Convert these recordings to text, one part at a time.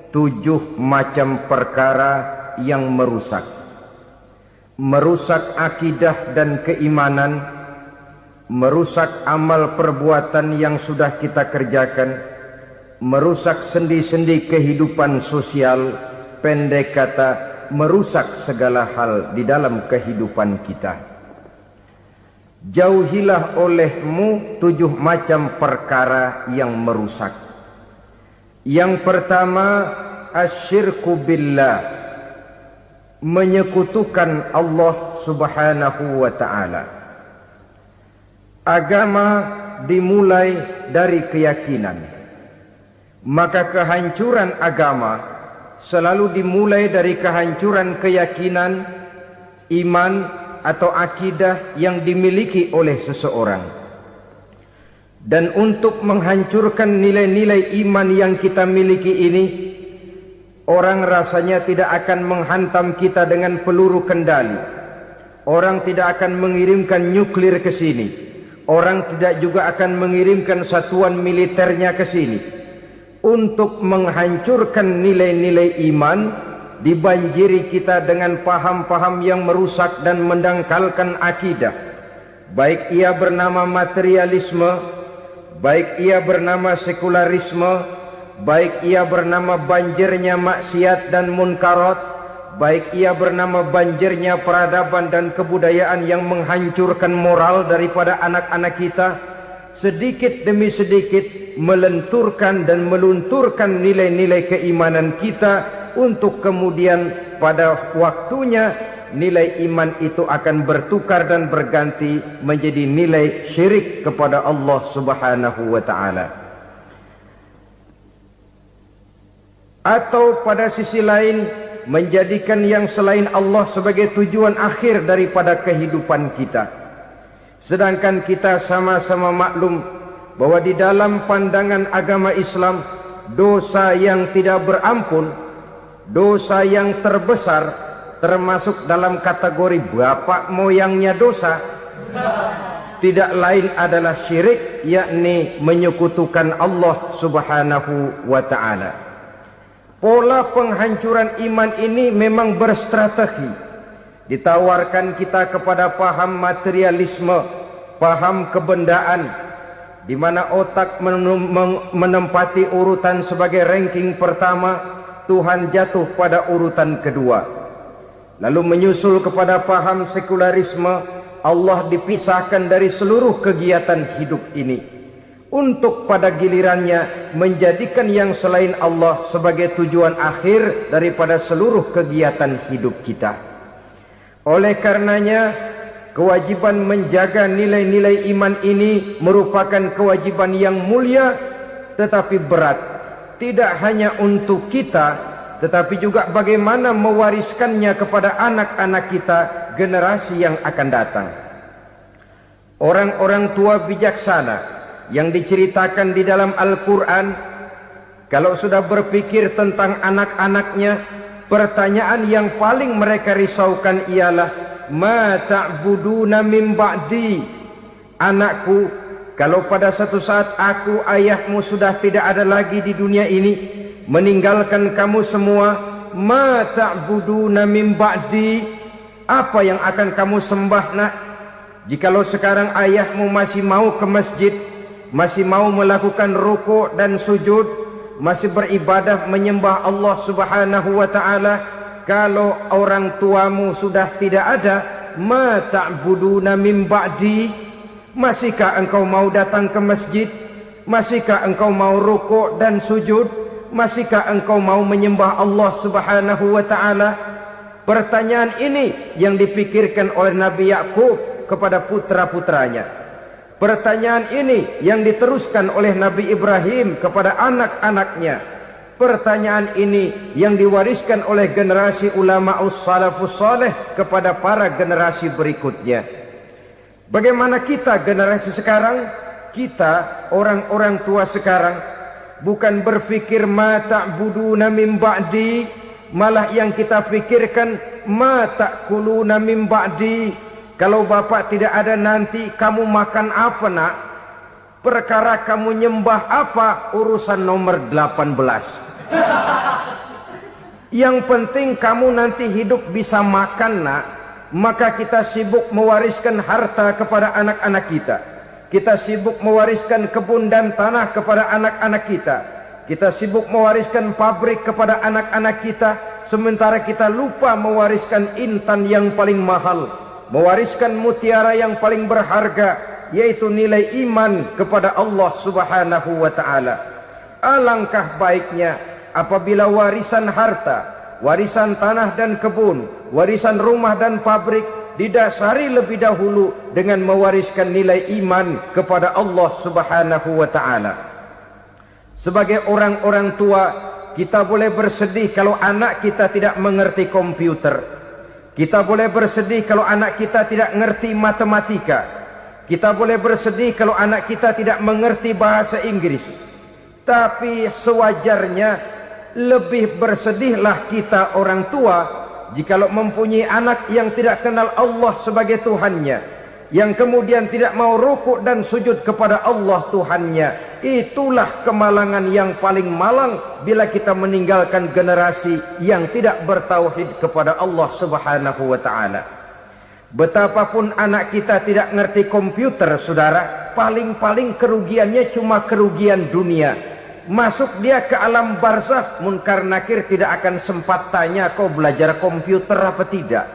7 macam perkara yang merusak akidah dan keimanan, merusak amal perbuatan yang sudah kita kerjakan, merusak sendi-sendi kehidupan sosial, pendek kata merusak segala hal di dalam kehidupan kita. Jauhilah olehmu 7 macam perkara yang merusak. Yang pertama, asyirku billah, menyekutukan Allah subhanahu wa ta'ala. Agama dimulai dari keyakinan, maka kehancuran agama selalu dimulai dari kehancuran keyakinan, iman atau akidah yang dimiliki oleh seseorang. Dan untuk menghancurkan nilai-nilai iman yang kita miliki ini, orang rasanya tidak akan menghantam kita dengan peluru kendali. Orang tidak akan mengirimkan nuklir ke sini. Orang tidak juga akan mengirimkan satuan militernya ke sini. Untuk menghancurkan nilai-nilai iman, dibanjiri kita dengan paham-paham yang merusak dan mendangkalkan akidah. Baik ia bernama materialisme, baik ia bernama sekularisme, baik ia bernama banjirnya maksiat dan munkarat, baik ia bernama banjirnya peradaban dan kebudayaan yang menghancurkan moral daripada anak-anak kita, sedikit demi sedikit melenturkan dan melunturkan nilai-nilai keimanan kita, untuk kemudian pada waktunya nilai iman itu akan bertukar dan berganti menjadi nilai syirik kepada Allah subhanahu wa ta'ala. Atau pada sisi lain, menjadikan yang selain Allah sebagai tujuan akhir daripada kehidupan kita. Sedangkan kita sama-sama maklum bahwa di dalam pandangan agama Islam, dosa yang tidak berampun, dosa yang terbesar, termasuk dalam kategori bapak moyangnya dosa, tidak lain adalah syirik, yakni menyekutukan Allah subhanahu wa ta'ala. Pola penghancuran iman ini memang berstrategi. Ditawarkan kita kepada paham materialisme, paham kebendaan, di mana otak menempati urutan sebagai ranking pertama, Tuhan jatuh pada urutan kedua. Lalu menyusul kepada paham sekularisme, Allah dipisahkan dari seluruh kegiatan hidup ini, untuk pada gilirannya menjadikan yang selain Allah sebagai tujuan akhir daripada seluruh kegiatan hidup kita. Oleh karenanya, kewajiban menjaga nilai-nilai iman ini merupakan kewajiban yang mulia tetapi berat, tidak hanya untuk kita, tetapi juga bagaimana mewariskannya kepada anak-anak kita, generasi yang akan datang. Orang-orang tua bijaksana yang diceritakan di dalam Al-Quran, kalau sudah berpikir tentang anak-anaknya, pertanyaan yang paling mereka risaukan ialah, ma ta'buduna min ba'di. Anakku, kalau pada satu saat aku, ayahmu sudah tidak ada lagi di dunia ini, meninggalkan kamu semua, ma ta'buduna min ba'di, apa yang akan kamu sembah nak? Jikalau sekarang ayahmu masih mau ke masjid, masih mau melakukan rukuk dan sujud, masih beribadah menyembah Allah subhanahu wa ta'ala, kalau orang tuamu sudah tidak ada, ma ta'buduna min ba'di, masihkah engkau mau datang ke masjid? Masihkah engkau mau rukuk dan sujud? Masihkah engkau mau menyembah Allah subhanahu wa ta'ala? Pertanyaan ini yang dipikirkan oleh Nabi Yakub kepada putra-putranya. Pertanyaan ini yang diteruskan oleh Nabi Ibrahim kepada anak-anaknya. Pertanyaan ini yang diwariskan oleh generasi ulama salafus saleh kepada para generasi berikutnya. Bagaimana kita generasi sekarang? Kita orang-orang tua sekarang bukan berfikir ma ta'buduna min ba'di, malah yang kita fikirkan ma ta'kuluna min ba'di. Kalau bapak tidak ada nanti kamu makan apa nak? Perkara kamu nyembah apa? Urusan nomor 18. Yang penting kamu nanti hidup bisa makan, nak. Maka kita sibuk mewariskan harta kepada anak-anak kita. Kita sibuk mewariskan kebun dan tanah kepada anak-anak kita. Kita sibuk mewariskan pabrik kepada anak-anak kita, sementara kita lupa mewariskan intan yang paling mahal, mewariskan mutiara yang paling berharga, yaitu nilai iman kepada Allah Subhanahu wa ta'ala. Alangkah baiknya apabila warisan harta, warisan tanah dan kebun, warisan rumah dan pabrik didasari lebih dahulu dengan mewariskan nilai iman kepada Allah Subhanahu wa ta'ala. Sebagai orang-orang tua, kita boleh bersedih kalau anak kita tidak mengerti komputer. Kita boleh bersedih kalau anak kita tidak mengerti matematika. Kita boleh bersedih kalau anak kita tidak mengerti bahasa Inggris. Tapi sewajarnya lebih bersedihlah kita orang tua jikalau mempunyai anak yang tidak kenal Allah sebagai Tuhannya, yang kemudian tidak mau rukuk dan sujud kepada Allah Tuhannya. Itulah kemalangan yang paling malang bila kita meninggalkan generasi yang tidak bertauhid kepada Allah Subhanahu wa ta'ala. Betapapun anak kita tidak ngerti komputer, saudara, paling-paling kerugiannya cuma kerugian dunia. Masuk dia ke alam barzakh, munkar nakir tidak akan sempat tanya kau belajar komputer apa tidak.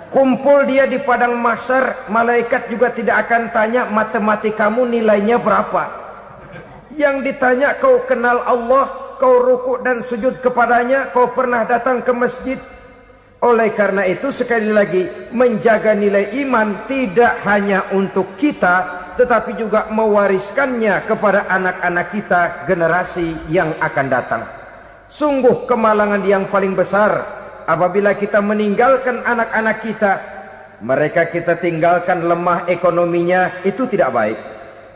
Kumpul dia di padang mahsyar, malaikat juga tidak akan tanya matematikamu nilainya berapa. Yang ditanya kau kenal Allah, kau rukuk dan sujud kepadanya, kau pernah datang ke masjid. Oleh karena itu sekali lagi, menjaga nilai iman tidak hanya untuk kita, tetapi juga mewariskannya kepada anak-anak kita, generasi yang akan datang. Sungguh kemalangan yang paling besar apabila kita meninggalkan anak-anak kita. Mereka kita tinggalkan lemah ekonominya, itu tidak baik.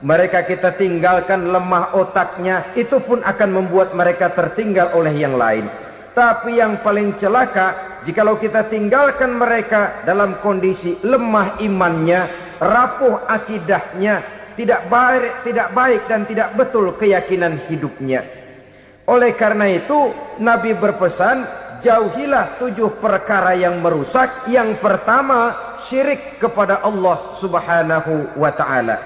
Mereka kita tinggalkan lemah otaknya, itu pun akan membuat mereka tertinggal oleh yang lain. Tapi yang paling celaka, jikalau kita tinggalkan mereka dalam kondisi lemah imannya, rapuh akidahnya, tidak baik dan tidak betul keyakinan hidupnya. Oleh karena itu Nabi berpesan, jauhilah 7 perkara yang merusak. Yang pertama, syirik kepada Allah Subhanahu wa ta'ala.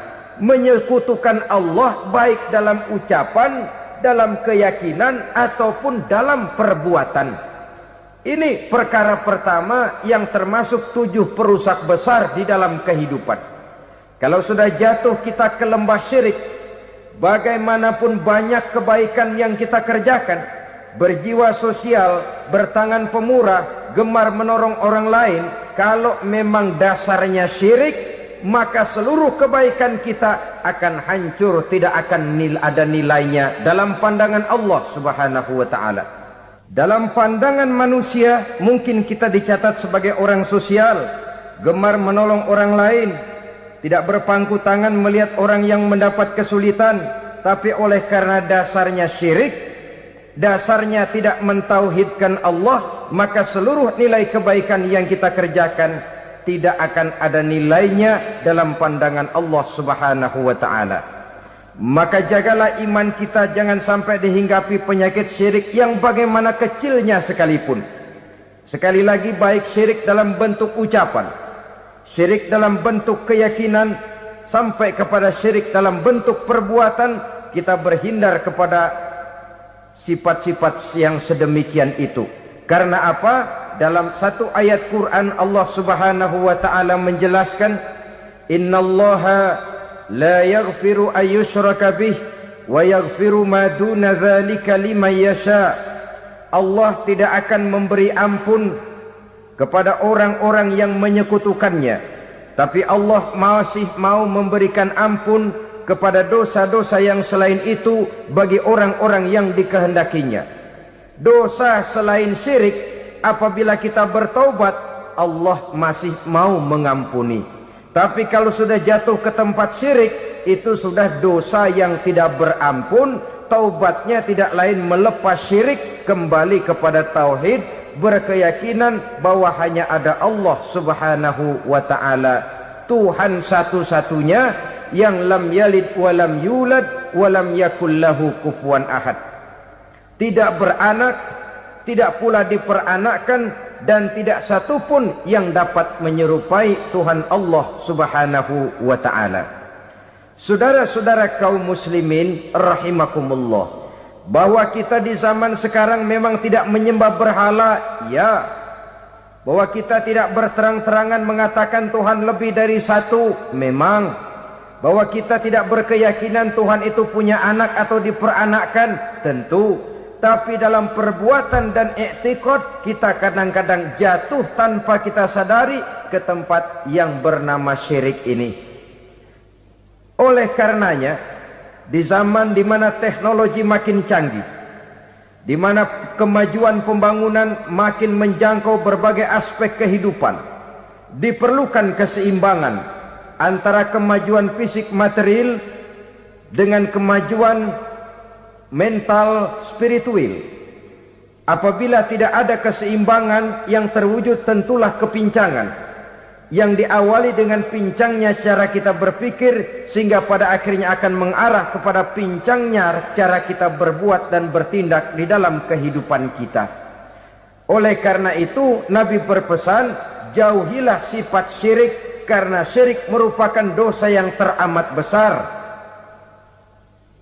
Menyekutukan Allah baik dalam ucapan, dalam keyakinan, ataupun dalam perbuatan. Ini perkara pertama yang termasuk 7 perusak besar di dalam kehidupan. Kalau sudah jatuh kita ke lembah syirik, bagaimanapun banyak kebaikan yang kita kerjakan, berjiwa sosial, bertangan pemurah, gemar menolong orang lain, kalau memang dasarnya syirik, maka seluruh kebaikan kita akan hancur, tidak akan ada nilainya dalam pandangan Allah Subhanahu wa ta'ala. Dalam pandangan manusia, mungkin kita dicatat sebagai orang sosial, gemar menolong orang lain, tidak berpangku tangan melihat orang yang mendapat kesulitan. Tapi oleh karena dasarnya syirik, dasarnya tidak mentauhidkan Allah, maka seluruh nilai kebaikan yang kita kerjakan tidak akan ada nilainya dalam pandangan Allah Subhanahu wa ta'ala. Maka jagalah iman kita, jangan sampai dihinggapi penyakit syirik yang bagaimana kecilnya sekalipun. Sekali lagi, baik syirik dalam bentuk ucapan, syirik dalam bentuk keyakinan, sampai kepada syirik dalam bentuk perbuatan, kita berhindar kepada sifat-sifat yang sedemikian itu. Karena apa? Dalam satu ayat Quran Allah Subhanahu wa ta'ala menjelaskan, innallaha la yaghfiru ayyushraka bih wa yaghfiru ma duna dzalika liman yasha. Allah tidak akan memberi ampun kepada orang-orang yang menyekutukannya, tapi Allah masih mau memberikan ampun kepada dosa-dosa yang selain itu bagi orang-orang yang dikehendakinya. Dosa selain syirik, apabila kita bertaubat, Allah masih mau mengampuni. Tapi kalau sudah jatuh ke tempat syirik, itu sudah dosa yang tidak berampun. Taubatnya tidak lain melepas syirik, kembali kepada tauhid, berkeyakinan bahwa hanya ada Allah Subhanahu wa ta'ala, Tuhan satu-satunya, yang lam yalid walam yulad walam yakul lahu kufuwan ahad. Tidak beranak, tidak pula diperanakkan, dan tidak satu pun yang dapat menyerupai Tuhan Allah Subhanahu wa ta'ala. Saudara-saudara kaum muslimin rahimakumullah, bahwa kita di zaman sekarang memang tidak menyembah berhala, ya. Bahwa kita tidak berterang-terangan mengatakan Tuhan lebih dari satu, memang. Bahwa kita tidak berkeyakinan Tuhan itu punya anak atau diperanakkan, tentu. Tapi dalam perbuatan dan i'tiqad kita kadang-kadang jatuh tanpa kita sadari ke tempat yang bernama syirik ini. Oleh karenanya, di zaman di mana teknologi makin canggih, di mana kemajuan pembangunan makin menjangkau berbagai aspek kehidupan, diperlukan keseimbangan antara kemajuan fisik material dengan kemajuan mental spiritual. Apabila tidak ada keseimbangan yang terwujud, tentulah kepincangan yang diawali dengan pincangnya cara kita berpikir, sehingga pada akhirnya akan mengarah kepada pincangnya cara kita berbuat dan bertindak di dalam kehidupan kita. Oleh karena itu Nabi berpesan, jauhilah sifat syirik, karena syirik merupakan dosa yang teramat besar.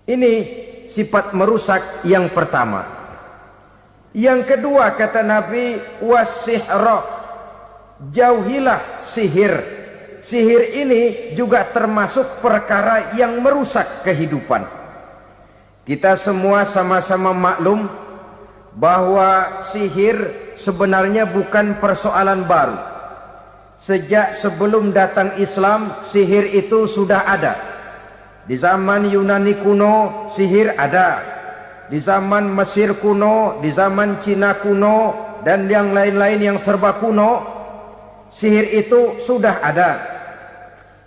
Ini sifat merusak yang pertama. Yang kedua kata Nabi, wasihra, jauhilah sihir. Sihir ini juga termasuk perkara yang merusak kehidupan. Kita semua sama-sama maklum bahwa sihir sebenarnya bukan persoalan baru. Sejak sebelum datang Islam, sihir itu sudah ada. Di zaman Yunani kuno, sihir ada. Di zaman Mesir kuno, di zaman Cina kuno, dan yang lain-lain yang serba kuno, sihir itu sudah ada.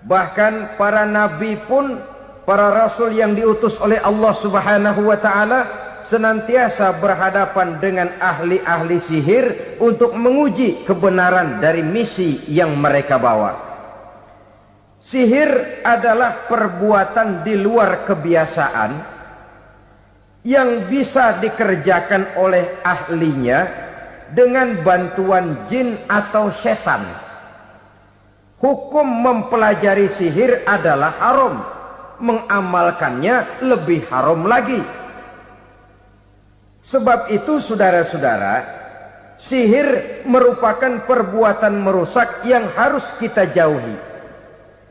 Bahkan para nabi pun, para rasul yang diutus oleh Allah Subhanahu wa ta'ala, senantiasa berhadapan dengan ahli-ahli sihir untuk menguji kebenaran dari misi yang mereka bawa. Sihir adalah perbuatan di luar kebiasaan yang bisa dikerjakan oleh ahlinya dengan bantuan jin atau setan. Hukum mempelajari sihir adalah haram, mengamalkannya lebih haram lagi. Sebab itu saudara-saudara, sihir merupakan perbuatan merusak yang harus kita jauhi.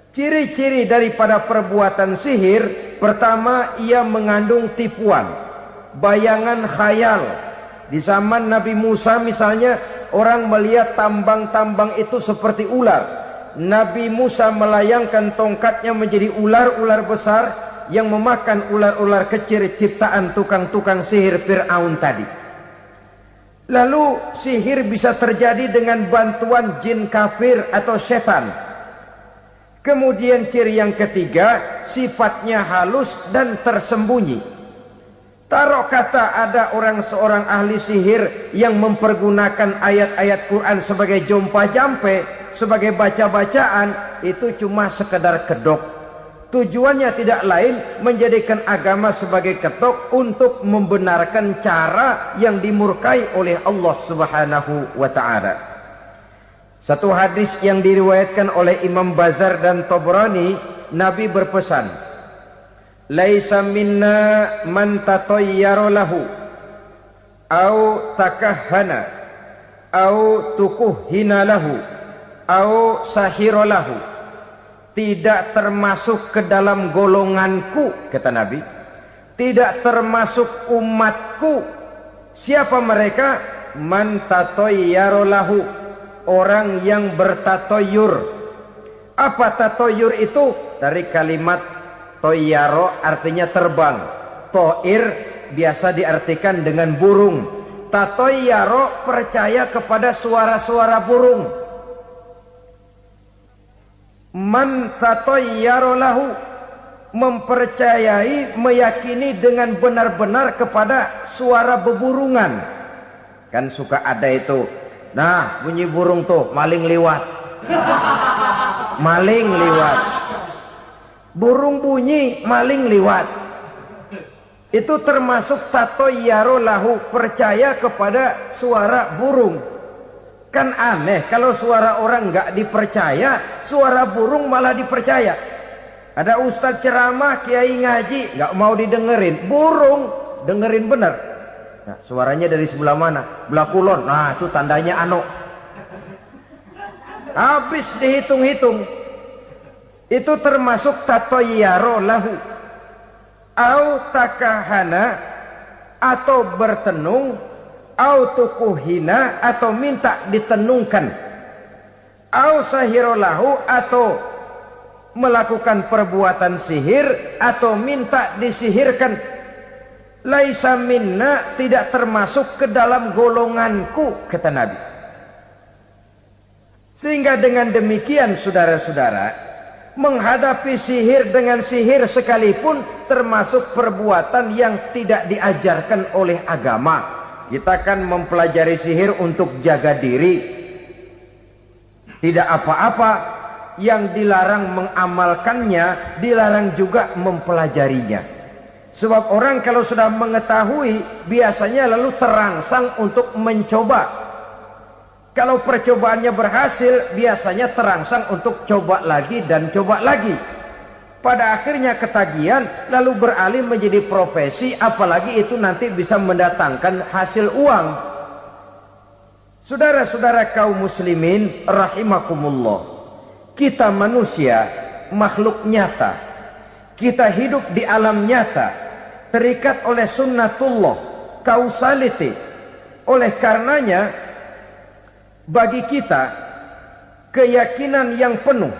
Ciri-ciri daripada perbuatan sihir, pertama, ia mengandung tipuan, bayangan khayal. Di zaman Nabi Musa misalnya, orang melihat tambang-tambang itu seperti ular. Nabi Musa melayangkan tongkatnya menjadi ular-ular besar yang memakan ular-ular kecil ciptaan tukang-tukang sihir Fir'aun tadi. Lalu sihir bisa terjadi dengan bantuan jin kafir atau setan. Kemudian ciri yang ketiga, sifatnya halus dan tersembunyi. Taruh kata ada seorang ahli sihir yang mempergunakan ayat-ayat Quran sebagai jompa-jampe, sebagai baca-bacaan, itu cuma sekedar kedok. Tujuannya tidak lain menjadikan agama sebagai ketok untuk membenarkan cara yang dimurkai oleh Allah Subhanahu wa ta'ala. Satu hadis yang diriwayatkan oleh Imam Bazar dan Tabrani, Nabi berpesan, laisa minna man tatayyara lahu au takahhana au tukuhhina lahu au sahira lahu. Tidak termasuk ke dalam golonganku, kata Nabi. Tidak termasuk umatku. Siapa mereka? Man tatayyara lahu, orang yang bertatoyur. Apa tatoyur itu? Dari kalimat toyaro, artinya terbang. Toir biasa diartikan dengan burung. Tatoyaro percaya kepada suara-suara burung. Man tatoyaro lahu, mempercayai, meyakini dengan benar-benar kepada suara beburungan. Kan suka ada itu, nah bunyi burung tuh, maling liwat. Maling liwat. Burung bunyi, maling liwat. Itu termasuk tatoyaro lahu, percaya kepada suara burung. Kan aneh kalau suara orang nggak dipercaya, suara burung malah dipercaya. Ada ustadz ceramah, kiai ngaji, nggak mau didengerin, burung dengerin bener. Nah, suaranya dari sebelah mana? Belah kulon. Nah, itu tandanya ano. Habis dihitung-hitung. Itu termasuk tatoyaro lahu. Au takahana, atau bertenung, au tukuhina, atau minta ditenungkan, au sahirolahu, atau melakukan perbuatan sihir, atau minta disihirkan. Laisa minna, tidak termasuk ke dalam golonganku, kata Nabi. Sehingga dengan demikian saudara-saudara, menghadapi sihir dengan sihir sekalipun termasuk perbuatan yang tidak diajarkan oleh agama. Kita kan mempelajari sihir untuk jaga diri, tidak apa-apa. Yang dilarang mengamalkannya, dilarang juga mempelajarinya. Sebab orang kalau sudah mengetahui, biasanya lalu terangsang untuk mencoba. Kalau percobaannya berhasil, biasanya terangsang untuk coba lagi dan coba lagi. Pada akhirnya ketagihan, lalu beralih menjadi profesi, apalagi itu nanti bisa mendatangkan hasil uang. Saudara-saudara kaum muslimin rahimakumullah, kita manusia makhluk nyata. Kita hidup di alam nyata, terikat oleh sunnatullah, causality. Oleh karenanya, bagi kita keyakinan yang penuh,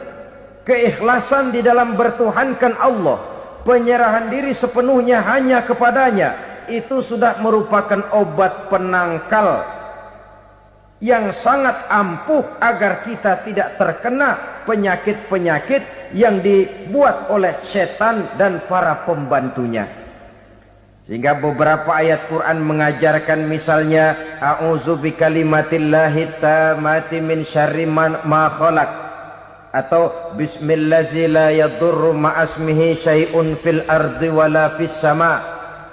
keikhlasan di dalam bertuhankan Allah, penyerahan diri sepenuhnya hanya kepadanya, itu sudah merupakan obat penangkal yang sangat ampuh agar kita tidak terkena penyakit-penyakit yang dibuat oleh setan dan para pembantunya. Sehingga beberapa ayat Quran mengajarkan, misalnya a'udzu bikalimatillahi tammati min syarri ma khalaq, atau bismillazi la yadurru ma'asmihi syai'un fil ardi wala fis sama,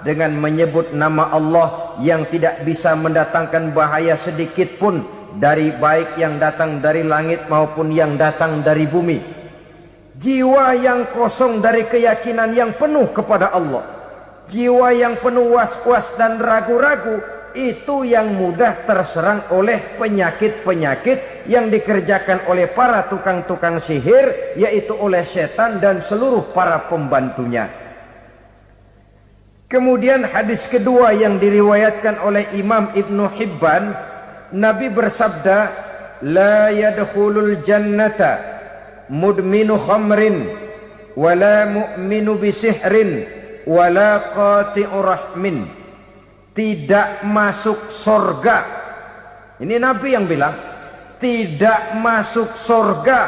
dengan menyebut nama Allah yang tidak bisa mendatangkan bahaya sedikit pun, dari baik yang datang dari langit maupun yang datang dari bumi. Jiwa yang kosong dari keyakinan yang penuh kepada Allah, jiwa yang penuh was-was dan ragu-ragu, itu yang mudah terserang oleh penyakit-penyakit yang dikerjakan oleh para tukang-tukang sihir, yaitu oleh setan dan seluruh para pembantunya. Kemudian hadis kedua yang diriwayatkan oleh Imam Ibnu Hibban, Nabi bersabda, la yadkhulul jannata mudminu khamrin wala mu'minu bisihrin wala qati'u rahmin. Tidak masuk surga. Ini Nabi yang bilang, tidak masuk surga.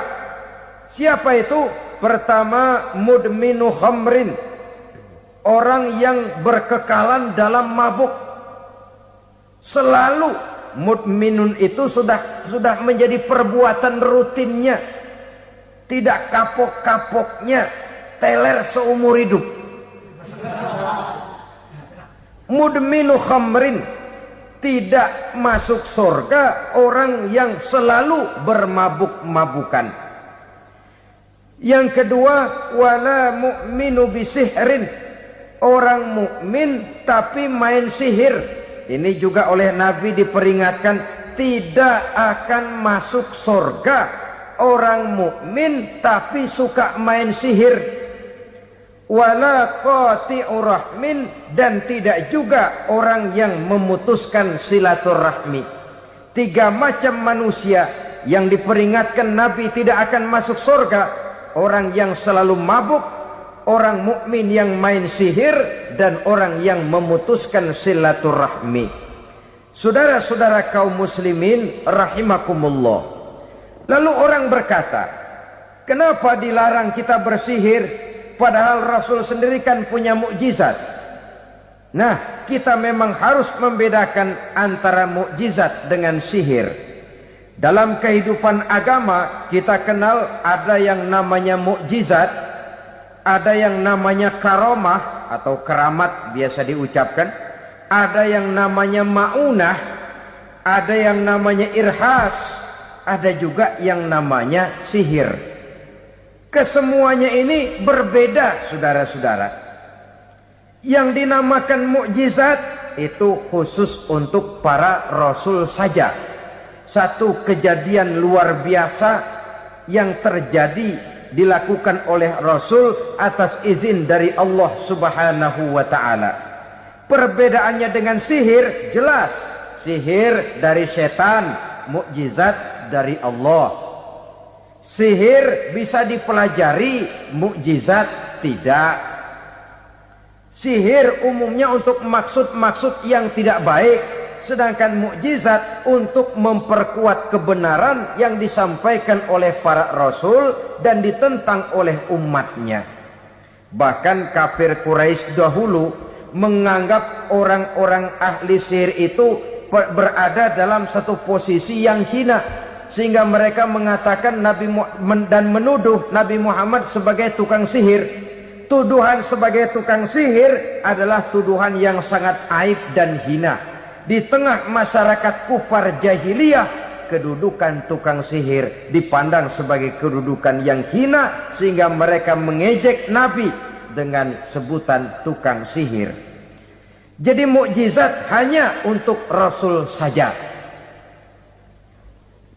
Siapa itu? Pertama, mudminu khamrin, orang yang berkekalan dalam mabuk. Selalu mudminun itu sudah menjadi perbuatan rutinnya, tidak kapok-kapoknya, teler seumur hidup. Mudminu khamrin, tidak masuk surga orang yang selalu bermabuk-mabukan. Yang kedua, wala mu'minu bisihrin, orang mukmin tapi main sihir. Ini juga oleh Nabi diperingatkan, tidak akan masuk surga orang mukmin tapi suka main sihir. Wala qati'u rahmin, dan tidak juga orang yang memutuskan silaturahmi. Tiga macam manusia yang diperingatkan Nabi tidak akan masuk surga: orang yang selalu mabuk, orang mukmin yang main sihir, dan orang yang memutuskan silaturahmi. Saudara-saudara kaum muslimin rahimakumullah. Lalu orang berkata, kenapa dilarang kita bersihir? Padahal Rasul sendiri kan punya mukjizat. Nah, kita memang harus membedakan antara mukjizat dengan sihir. Dalam kehidupan agama kita kenal ada yang namanya mukjizat, Ada yang namanya karomah atau keramat biasa diucapkan. Ada yang namanya maunah. Ada yang namanya irhas. Ada juga yang namanya sihir. Kesemuanya ini berbeda, saudara-saudara. Yang dinamakan mukjizat itu khusus untuk para rasul saja. Satu kejadian luar biasa yang terjadi dilakukan oleh Rasul atas izin dari Allah Subhanahu wa ta'ala. Perbedaannya dengan sihir jelas. Sihir dari setan, mukjizat dari Allah. Sihir bisa dipelajari, mukjizat tidak. Sihir umumnya untuk maksud-maksud yang tidak baik, sedangkan mukjizat untuk memperkuat kebenaran yang disampaikan oleh para rasul dan ditentang oleh umatnya. Bahkan kafir Quraisy dahulu menganggap orang-orang ahli sihir itu berada dalam satu posisi yang hina, sehingga mereka mengatakan dan menuduh Nabi Muhammad sebagai tukang sihir. Tuduhan sebagai tukang sihir adalah tuduhan yang sangat aib dan hina. Di tengah masyarakat kufar jahiliyah, kedudukan tukang sihir dipandang sebagai kedudukan yang hina, sehingga mereka mengejek Nabi dengan sebutan tukang sihir. Jadi mukjizat hanya untuk Rasul saja.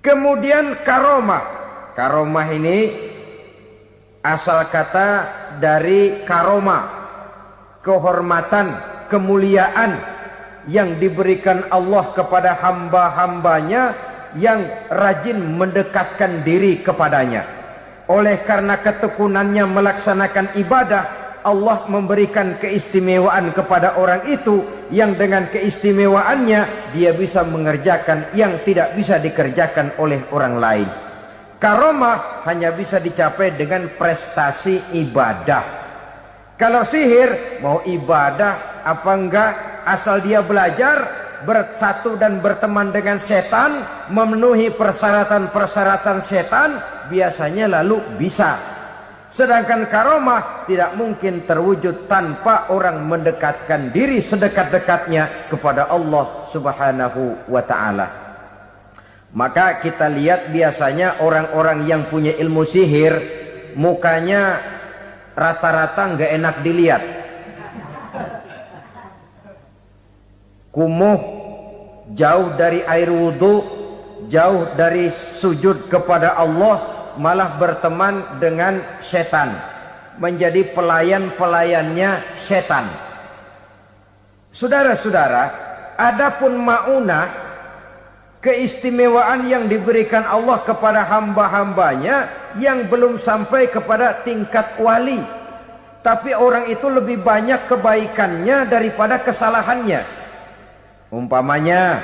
Kemudian karomah. Karomah ini asal kata dari karoma, kehormatan, kemuliaan yang diberikan Allah kepada hamba-hambanya yang rajin mendekatkan diri kepadanya. Oleh karena ketekunannya melaksanakan ibadah, Allah memberikan keistimewaan kepada orang itu, yang dengan keistimewaannya dia bisa mengerjakan yang tidak bisa dikerjakan oleh orang lain. Karomah hanya bisa dicapai dengan prestasi ibadah. Kalau sihir, mau ibadah apa enggak, asal dia belajar, bersatu dan berteman dengan setan, memenuhi persyaratan-persyaratan setan, biasanya lalu bisa. Sedangkan karomah tidak mungkin terwujud tanpa orang mendekatkan diri sedekat-dekatnya kepada Allah Subhanahu wa ta'ala. Maka kita lihat biasanya orang-orang yang punya ilmu sihir, mukanya rata-rata nggak enak dilihat. Kumuh, jauh dari air wudhu, jauh dari sujud kepada Allah, malah berteman dengan setan, menjadi pelayan-pelayannya setan. Saudara-saudara, adapun maunah, keistimewaan yang diberikan Allah kepada hamba-hambanya yang belum sampai kepada tingkat wali, tapi orang itu lebih banyak kebaikannya daripada kesalahannya. Umpamanya,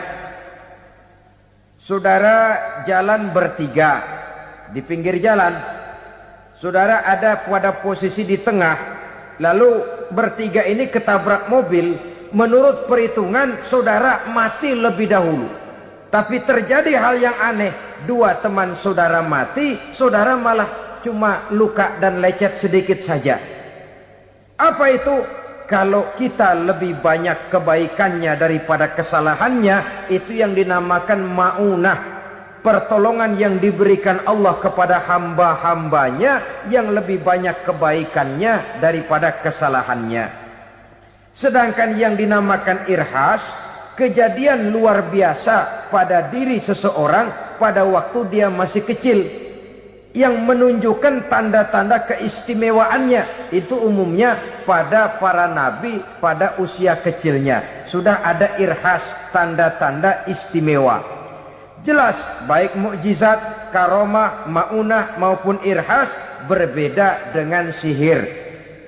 saudara jalan bertiga di pinggir jalan, saudara ada pada posisi di tengah, lalu bertiga ini ketabrak mobil. Menurut perhitungan saudara mati lebih dahulu, tapi terjadi hal yang aneh, dua teman saudara mati, saudara malah cuma luka dan lecet sedikit saja. Apa itu? Kalau kita lebih banyak kebaikannya daripada kesalahannya, itu yang dinamakan maunah, pertolongan yang diberikan Allah kepada hamba-hambanya yang lebih banyak kebaikannya daripada kesalahannya. Sedangkan yang dinamakan irhas, kejadian luar biasa pada diri seseorang pada waktu dia masih kecil, yang menunjukkan tanda-tanda keistimewaannya. Itu umumnya pada para nabi pada usia kecilnya sudah ada irhas, tanda-tanda istimewa. Jelas baik mukjizat, karomah, maunah maupun irhas berbeda dengan sihir.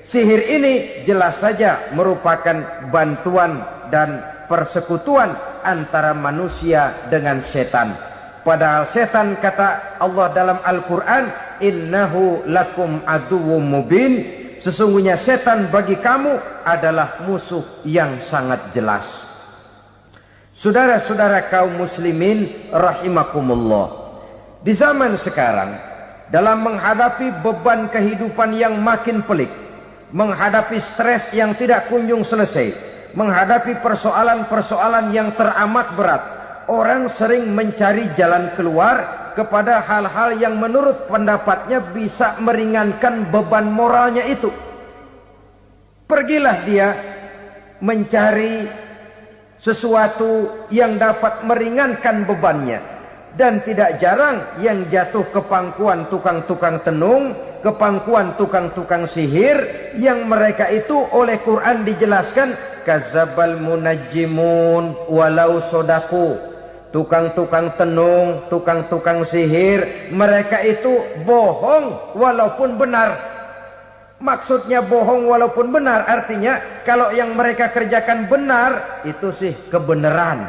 Sihir ini jelas saja merupakan bantuan dan persekutuan antara manusia dengan setan. Padahal setan, kata Allah dalam Al-Quran, innahu lakum aduwwum mubin, sesungguhnya setan bagi kamu adalah musuh yang sangat jelas. Saudara-saudara kaum muslimin rahimakumullah, di zaman sekarang dalam menghadapi beban kehidupan yang makin pelik, menghadapi stres yang tidak kunjung selesai, menghadapi persoalan-persoalan yang teramat berat, orang sering mencari jalan keluar kepada hal-hal yang menurut pendapatnya bisa meringankan beban moralnya itu. Pergilah dia mencari sesuatu yang dapat meringankan bebannya. Dan tidak jarang yang jatuh ke pangkuan tukang-tukang tenung, ke pangkuan tukang-tukang sihir, yang mereka itu oleh Quran dijelaskan kadzabal munajjimun walau sodaku. Tukang-tukang tenung, tukang-tukang sihir, mereka itu bohong walaupun benar. Maksudnya bohong walaupun benar artinya kalau yang mereka kerjakan benar, itu sih kebenaran.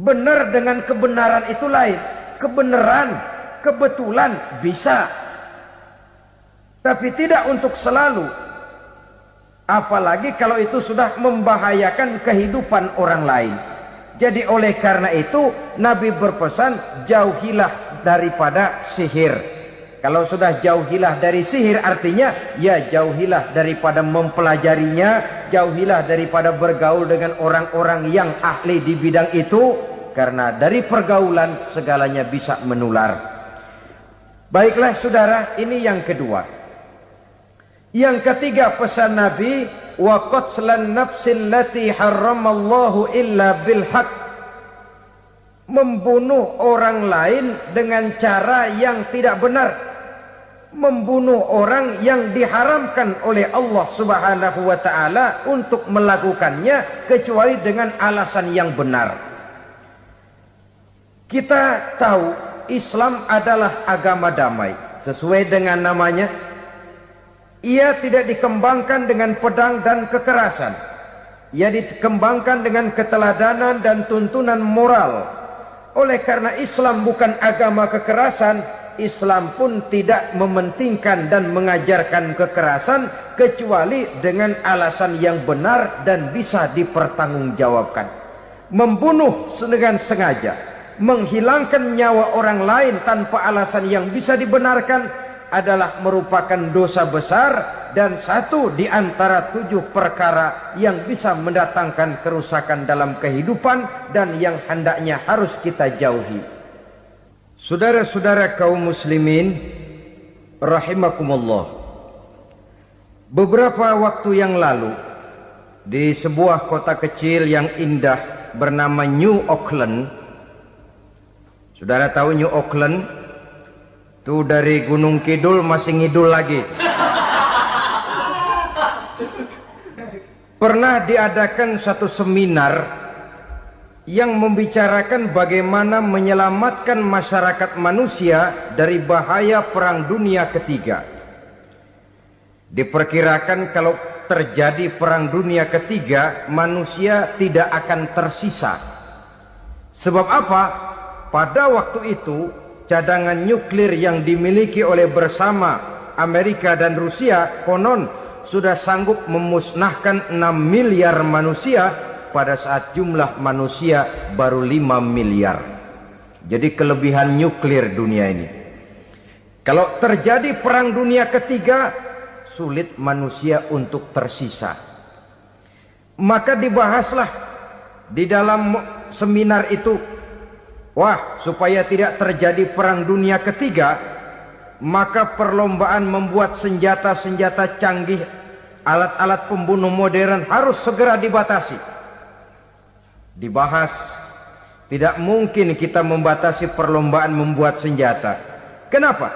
Benar dengan kebenaran itu lain. Kebenaran, kebetulan bisa, tapi tidak untuk selalu. Apalagi kalau itu sudah membahayakan kehidupan orang lain. Jadi oleh karena itu Nabi berpesan, jauhilah daripada sihir. Kalau sudah jauhilah dari sihir artinya ya jauhilah daripada mempelajarinya, jauhilah daripada bergaul dengan orang-orang yang ahli di bidang itu, karena dari pergaulan segalanya bisa menular. Baiklah saudara, ini yang kedua. Yang ketiga pesan Nabi, wa qatlan nafsil lati harramallahu illa bil haqq. Membunuh orang lain dengan cara yang tidak benar. Membunuh orang yang diharamkan oleh Allah Subhanahu wa taala untuk melakukannya kecuali dengan alasan yang benar. Kita tahu Islam adalah agama damai. Sesuai dengan namanya, ia tidak dikembangkan dengan pedang dan kekerasan. Ia dikembangkan dengan keteladanan dan tuntunan moral. Oleh karena Islam bukan agama kekerasan, Islam pun tidak mementingkan dan mengajarkan kekerasan kecuali dengan alasan yang benar dan bisa dipertanggungjawabkan. Membunuh dengan sengaja, menghilangkan nyawa orang lain tanpa alasan yang bisa dibenarkan adalah merupakan dosa besar dan satu di antara 7 perkara yang bisa mendatangkan kerusakan dalam kehidupan dan yang hendaknya harus kita jauhi. Saudara-saudara kaum muslimin rahimakumullah, beberapa waktu yang lalu di sebuah kota kecil yang indah bernama New Auckland. Saudara tahu New Auckland? Itu dari Gunung Kidul masih ngidul lagi. Pernah diadakan satu seminar yang membicarakan bagaimana menyelamatkan masyarakat manusia dari bahaya Perang Dunia Ketiga. Diperkirakan kalau terjadi Perang Dunia Ketiga, manusia tidak akan tersisa. Sebab apa? Pada waktu itu cadangan nuklir yang dimiliki oleh bersama Amerika dan Rusia konon sudah sanggup memusnahkan 6 miliar manusia pada saat jumlah manusia baru 5 miliar. Jadi kelebihan nuklir dunia ini. Kalau terjadi Perang Dunia Ketiga, sulit manusia untuk tersisa. Maka dibahaslah di dalam seminar itu, wah, supaya tidak terjadi Perang Dunia Ketiga, maka perlombaan membuat senjata-senjata canggih, alat-alat pembunuh modern harus segera dibatasi. Dibahas, tidak mungkin kita membatasi perlombaan membuat senjata. Kenapa?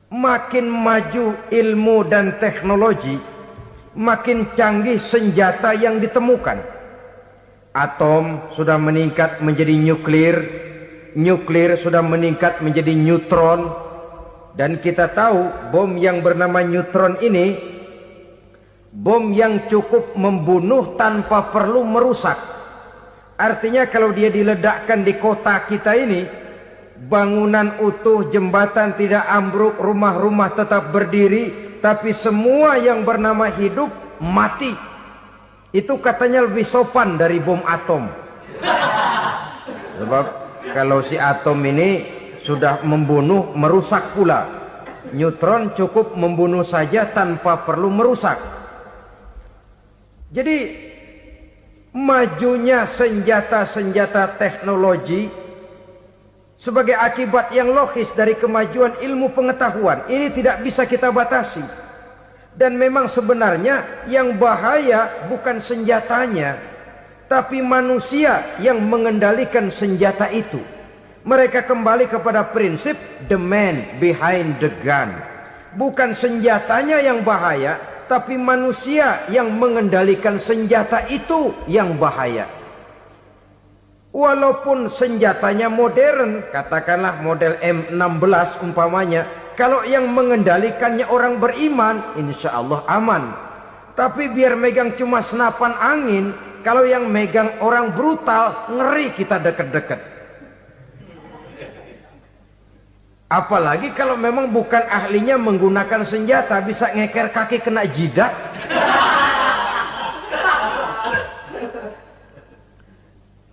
Makin maju ilmu dan teknologi, makin canggih senjata yang ditemukan. Atom sudah meningkat menjadi nuklir, nuklir sudah meningkat menjadi neutron, dan kita tahu bom yang bernama neutron ini bom yang cukup membunuh tanpa perlu merusak. Artinya kalau dia diledakkan di kota kita ini, bangunan utuh, jembatan tidak ambruk, rumah-rumah tetap berdiri, tapi semua yang bernama hidup mati. Itu katanya lebih sopan dari bom atom. Sebab kalau si atom ini sudah membunuh, merusak pula. Neutron cukup membunuh saja tanpa perlu merusak. Jadi majunya senjata-senjata teknologi sebagai akibat yang logis dari kemajuan ilmu pengetahuan ini tidak bisa kita batasi. Dan memang sebenarnya yang bahaya bukan senjatanya, tapi manusia yang mengendalikan senjata itu. Mereka kembali kepada prinsip the man behind the gun. Bukan senjatanya yang bahaya, tapi manusia yang mengendalikan senjata itu yang bahaya. Walaupun senjatanya modern, katakanlah model M16 umpamanya, kalau yang mengendalikannya orang beriman, insya Allah aman. Tapi biar megang cuma senapan angin, kalau yang megang orang brutal, ngeri kita deket-deket. Apalagi kalau memang bukan ahlinya menggunakan senjata, bisa ngeker kaki kena jidat.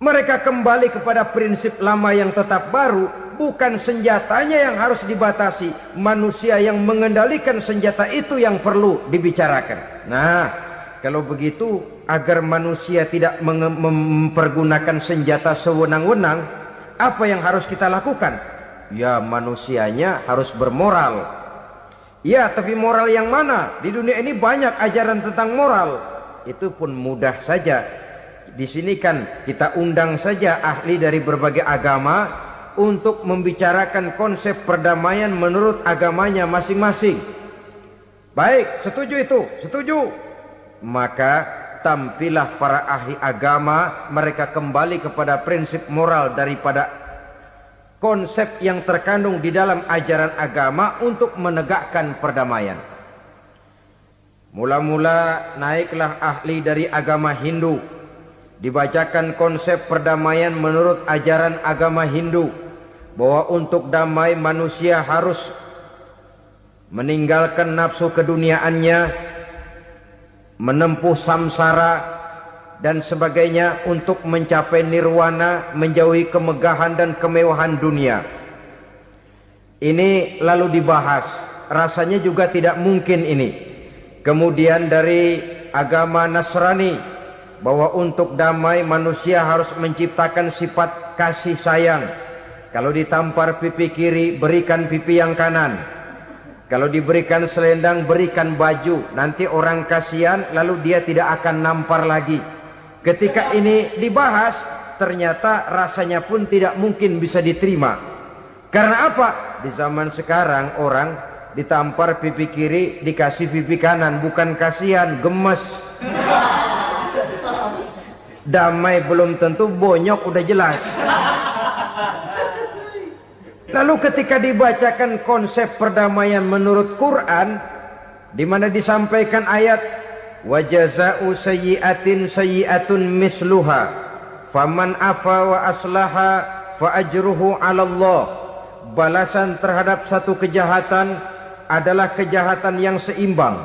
Mereka kembali kepada prinsip lama yang tetap baru. Bukan senjatanya yang harus dibatasi, manusia yang mengendalikan senjata itu yang perlu dibicarakan. Nah, kalau begitu, agar manusia tidak mempergunakan senjata sewenang-wenang, apa yang harus kita lakukan? Ya, manusianya harus bermoral. Ya, tapi moral yang mana? Di dunia ini banyak ajaran tentang moral. Itu pun mudah saja. Di sini kan kita undang saja ahli dari berbagai agama untuk membicarakan konsep perdamaian menurut agamanya masing-masing. Baik, setuju itu? Setuju. Maka tampillah para ahli agama, mereka kembali kepada prinsip moral daripada konsep yang terkandung di dalam ajaran agama untuk menegakkan perdamaian. Mula-mula naiklah ahli dari agama Hindu, dibacakan konsep perdamaian menurut ajaran agama Hindu, bahwa untuk damai manusia harus meninggalkan nafsu keduniaannya, menempuh samsara dan sebagainya untuk mencapai nirwana, menjauhi kemegahan dan kemewahan dunia. Ini lalu dibahas, rasanya juga tidak mungkin ini. Kemudian dari agama Nasrani, bahwa untuk damai manusia harus menciptakan sifat kasih sayang. Kalau ditampar pipi kiri, berikan pipi yang kanan. Kalau diberikan selendang, berikan baju. Nanti orang kasihan, lalu dia tidak akan nampar lagi. Ketika ini dibahas, ternyata rasanya pun tidak mungkin bisa diterima. Karena apa? Di zaman sekarang orang ditampar pipi kiri, dikasih pipi kanan. Bukan kasihan, gemes. Damai belum tentu, bonyok udah jelas. Lalu ketika dibacakan konsep perdamaian menurut Quran, di mana disampaikan ayat wa jazaa'u sayyi'atin sayyi'atun misluha faman afa wa aslaha fa ajruhu 'ala Allah. Balasan terhadap satu kejahatan adalah kejahatan yang seimbang,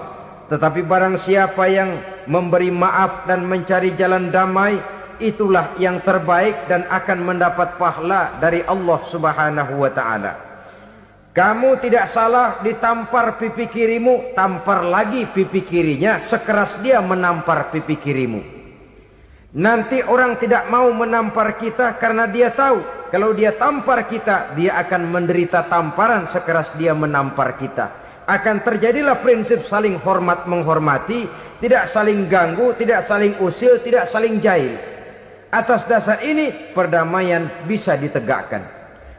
tetapi barang siapa yang memberi maaf dan mencari jalan damai, itulah yang terbaik dan akan mendapat pahala dari Allah Subhanahu wa ta'ala. Kamu tidak salah ditampar pipi kirimu, tampar lagi pipi kirinya sekeras dia menampar pipi kirimu. Nanti orang tidak mau menampar kita karena dia tahu kalau dia tampar kita, dia akan menderita tamparan sekeras dia menampar kita. Akan terjadilah prinsip saling hormat menghormati, tidak saling ganggu, tidak saling usil, tidak saling jahil. Atas dasar ini perdamaian bisa ditegakkan.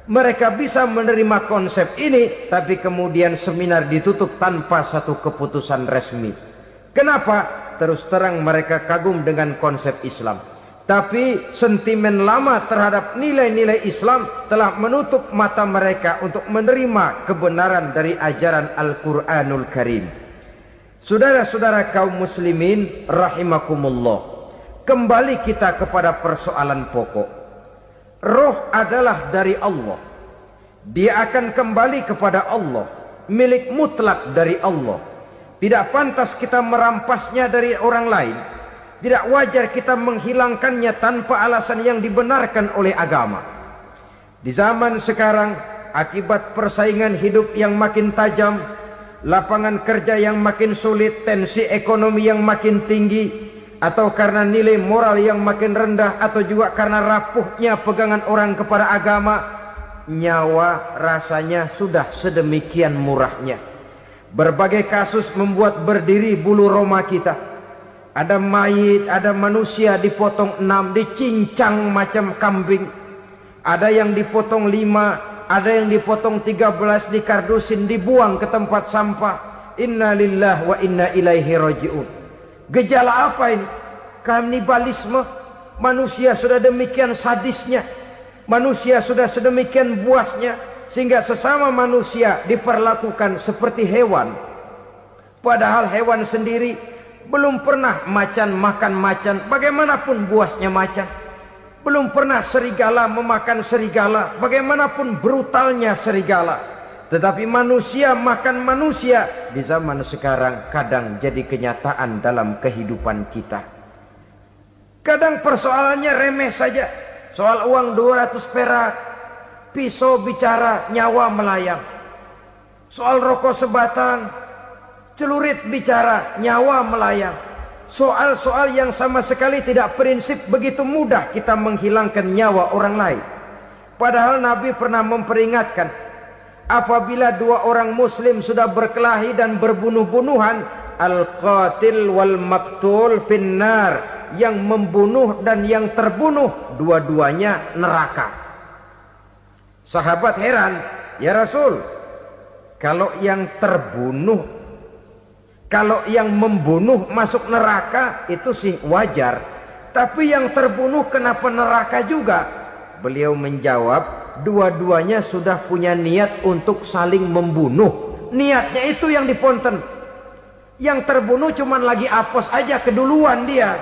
Mereka bisa menerima konsep ini, tapi kemudian seminar ditutup tanpa satu keputusan resmi. Kenapa? Terus terang mereka kagum dengan konsep Islam, tapi sentimen lama terhadap nilai-nilai Islam telah menutup mata mereka untuk menerima kebenaran dari ajaran Al-Quranul Karim. Saudara-saudara kaum muslimin rahimakumullah, kembali kita kepada persoalan pokok. Roh adalah dari Allah. Dia akan kembali kepada Allah, milik mutlak dari Allah. Tidak pantas kita merampasnya dari orang lain. Tidak wajar kita menghilangkannya tanpa alasan yang dibenarkan oleh agama. Di zaman sekarang akibat persaingan hidup yang makin tajam, lapangan kerja yang makin sulit, tensi ekonomi yang makin tinggi, atau karena nilai moral yang makin rendah, atau juga karena rapuhnya pegangan orang kepada agama, nyawa rasanya sudah sedemikian murahnya. Berbagai kasus membuat berdiri bulu roma kita. Ada mayit, ada manusia dipotong 6, dicincang macam kambing. Ada yang dipotong 5, ada yang dipotong 13, dikardusin, dibuang ke tempat sampah. Inna lillahi wa inna ilaihi raji'un. Gejala apa ini? Kanibalisme. Manusia sudah demikian sadisnya, manusia sudah sedemikian buasnya, sehingga sesama manusia diperlakukan seperti hewan. Padahal hewan sendiri belum pernah macan makan macan, bagaimanapun buasnya macan. Belum pernah serigala memakan serigala, bagaimanapun brutalnya serigala. Tetapi manusia makan manusia di zaman sekarang kadang jadi kenyataan dalam kehidupan kita. Kadang persoalannya remeh saja. Soal uang 200 perak, pisau bicara, nyawa melayang. Soal rokok sebatang, celurit bicara, nyawa melayang. Soal-soal yang sama sekali tidak prinsip, begitu mudah kita menghilangkan nyawa orang lain. Padahal Nabi pernah memperingatkan, apabila dua orang muslim sudah berkelahi dan berbunuh-bunuhan, al-qatil wal maktul finnar, yang membunuh dan yang terbunuh dua-duanya neraka. Sahabat heran, ya Rasul, kalau yang terbunuh, kalau yang membunuh masuk neraka itu sih wajar, tapi yang terbunuh kenapa neraka juga? Beliau menjawab, dua-duanya sudah punya niat untuk saling membunuh. Niatnya itu yang diponten. Yang terbunuh cuman lagi apes aja, keduluan dia.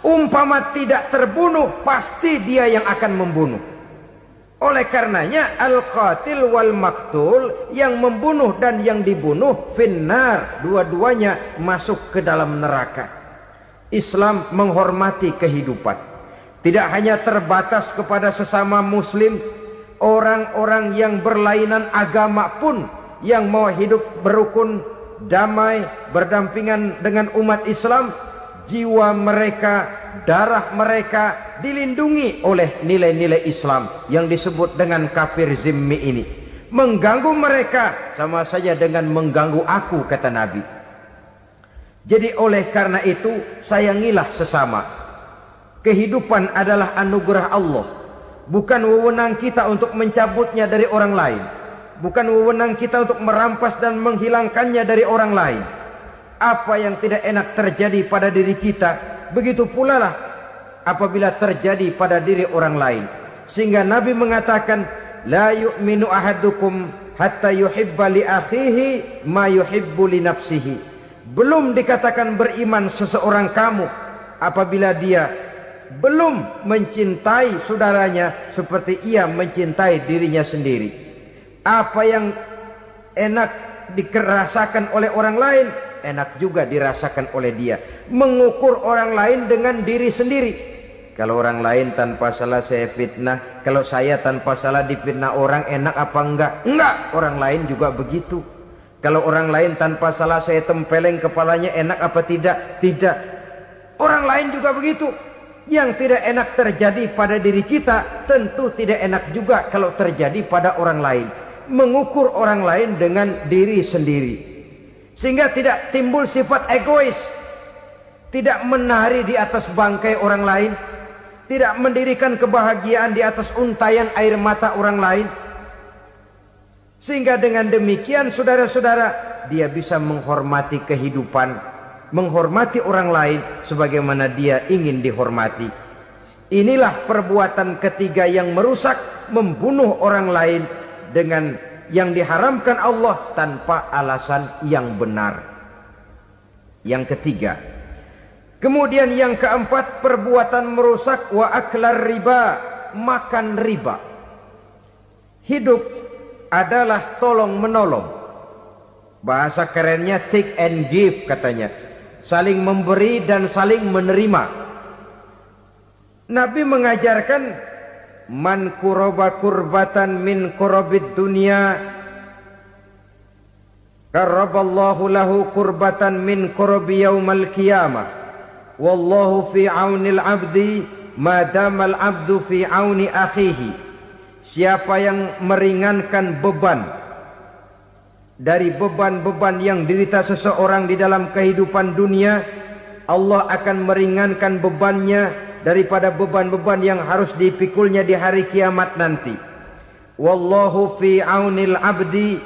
Umpama tidak terbunuh, pasti dia yang akan membunuh. Oleh karenanya al-qatil wal maktul, yang membunuh dan yang dibunuh finnar, dua-duanya masuk ke dalam neraka. Islam menghormati kehidupan. Tidak hanya terbatas kepada sesama muslim, orang-orang yang berlainan agama pun yang mau hidup berukun, damai, berdampingan dengan umat Islam, jiwa mereka, darah mereka dilindungi oleh nilai-nilai Islam yang disebut dengan kafir zimmi ini. Mengganggu mereka sama saja dengan mengganggu aku, kata Nabi. Jadi oleh karena itu, sayangilah sesama. Kehidupan adalah anugerah Allah, bukan wewenang kita untuk mencabutnya dari orang lain, bukan wewenang kita untuk merampas dan menghilangkannya dari orang lain. Apa yang tidak enak terjadi pada diri kita, begitu pula lah apabila terjadi pada diri orang lain. Sehingga Nabi mengatakan, la yu'minu ahadukum hatta yuhibba li akhihi ma yuhibbu li nafsihi. Belum dikatakan beriman seseorang kamu apabila dia belum mencintai saudaranya seperti ia mencintai dirinya sendiri. Apa yang enak dirasakan oleh orang lain, enak juga dirasakan oleh dia. Mengukur orang lain dengan diri sendiri. Kalau orang lain tanpa salah saya fitnah, kalau saya tanpa salah difitnah orang, enak apa enggak? Enggak, orang lain juga begitu. Kalau orang lain tanpa salah saya tempeleng kepalanya, enak apa tidak? Tidak. Orang lain juga begitu. Yang tidak enak terjadi pada diri kita, tentu tidak enak juga kalau terjadi pada orang lain. Mengukur orang lain dengan diri sendiri, sehingga tidak timbul sifat egois, tidak menari di atas bangkai orang lain, tidak mendirikan kebahagiaan di atas untayan air mata orang lain. Sehingga dengan demikian saudara-saudara, dia bisa menghormati kehidupan, menghormati orang lain sebagaimana dia ingin dihormati. Inilah perbuatan ketiga yang merusak, membunuh orang lain dengan yang diharamkan Allah tanpa alasan yang benar. Yang ketiga. Kemudian yang keempat, perbuatan merusak wa aklar riba, makan riba. Hidup adalah tolong menolong. Bahasa kerennya take and give katanya. Saling memberi dan saling menerima. Nabi mengajarkan man kuraba kurbatan min kurabid dunya karaballahu lahu kurbatan min kurabi yaumal qiyamah. Wallahu fi aunil abdi madamal abdu fi auni akhihi. Siapa yang meringankan beban dari beban-beban yang derita seseorang di dalam kehidupan dunia, Allah akan meringankan bebannya daripada beban-beban yang harus dipikulnya di hari kiamat nanti. Wallahu fi aunil abdi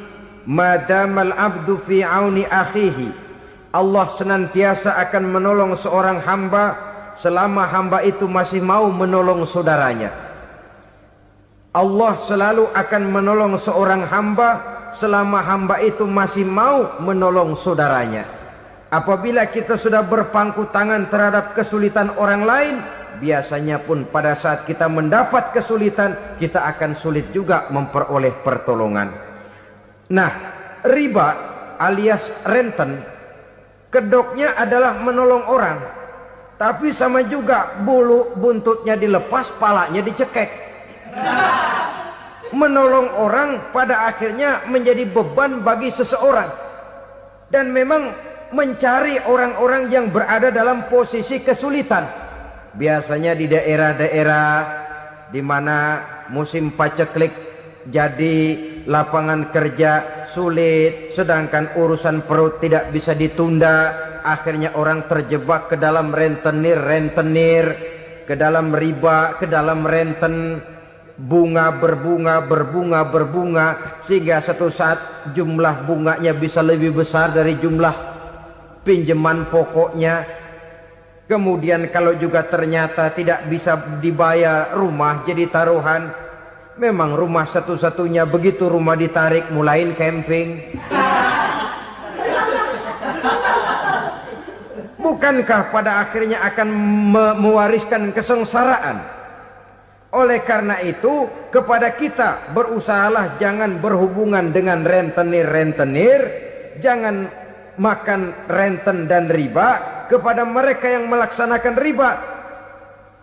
madamal abdu fi auni akhihi. Allah senantiasa akan menolong seorang hamba selama hamba itu masih mau menolong saudaranya. Allah selalu akan menolong seorang hamba selama hamba itu masih mau menolong saudaranya. Apabila kita sudah berpangku tangan terhadap kesulitan orang lain, biasanya pun pada saat kita mendapat kesulitan, kita akan sulit juga memperoleh pertolongan. Nah, riba alias renten, kedoknya adalah menolong orang, tapi sama juga bulu buntutnya dilepas, palanya dicekek. Menolong orang pada akhirnya menjadi beban bagi seseorang, dan memang mencari orang-orang yang berada dalam posisi kesulitan. Biasanya di daerah-daerah di mana musim paceklik, jadi lapangan kerja sulit, sedangkan urusan perut tidak bisa ditunda. Akhirnya orang terjebak ke dalam rentenir, ke dalam riba, ke dalam renten. Bunga berbunga, sehingga satu saat jumlah bunganya bisa lebih besar dari jumlah pinjaman pokoknya. Kemudian kalau juga ternyata tidak bisa dibayar, rumah jadi taruhan. Memang rumah satu-satunya, begitu rumah ditarik mulain camping. Bukankah pada akhirnya akan mewariskan kesengsaraan? Oleh karena itu, kepada kita berusahalah jangan berhubungan dengan rentenir, jangan makan renten dan riba. Kepada mereka yang melaksanakan riba,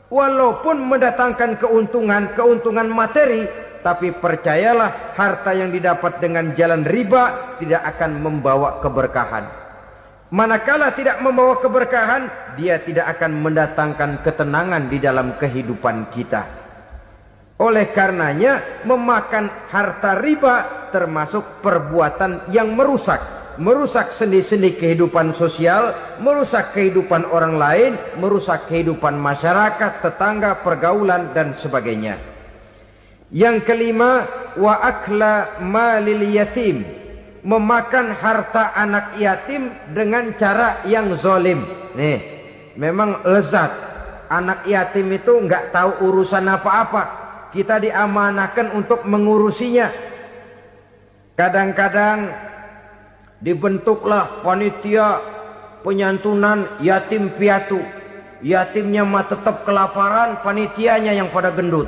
walaupun mendatangkan keuntungan materi, tapi percayalah, harta yang didapat dengan jalan riba tidak akan membawa keberkahan. Manakala tidak membawa keberkahan, dia tidak akan mendatangkan ketenangan di dalam kehidupan kita. Oleh karenanya, memakan harta riba termasuk perbuatan yang merusak sendi-sendi kehidupan sosial, merusak kehidupan orang lain, merusak kehidupan masyarakat, tetangga, pergaulan, dan sebagainya. Yang kelima, wa akla malil yatim, memakan harta anak yatim dengan cara yang zalim. Nih, memang lezat. Anak yatim itu nggak tahu urusan apa-apa. Kita diamanahkan untuk mengurusinya. Kadang-kadang dibentuklah panitia penyantunan yatim piatu. Yatimnya mah tetap kelaparan, panitianya yang pada gendut.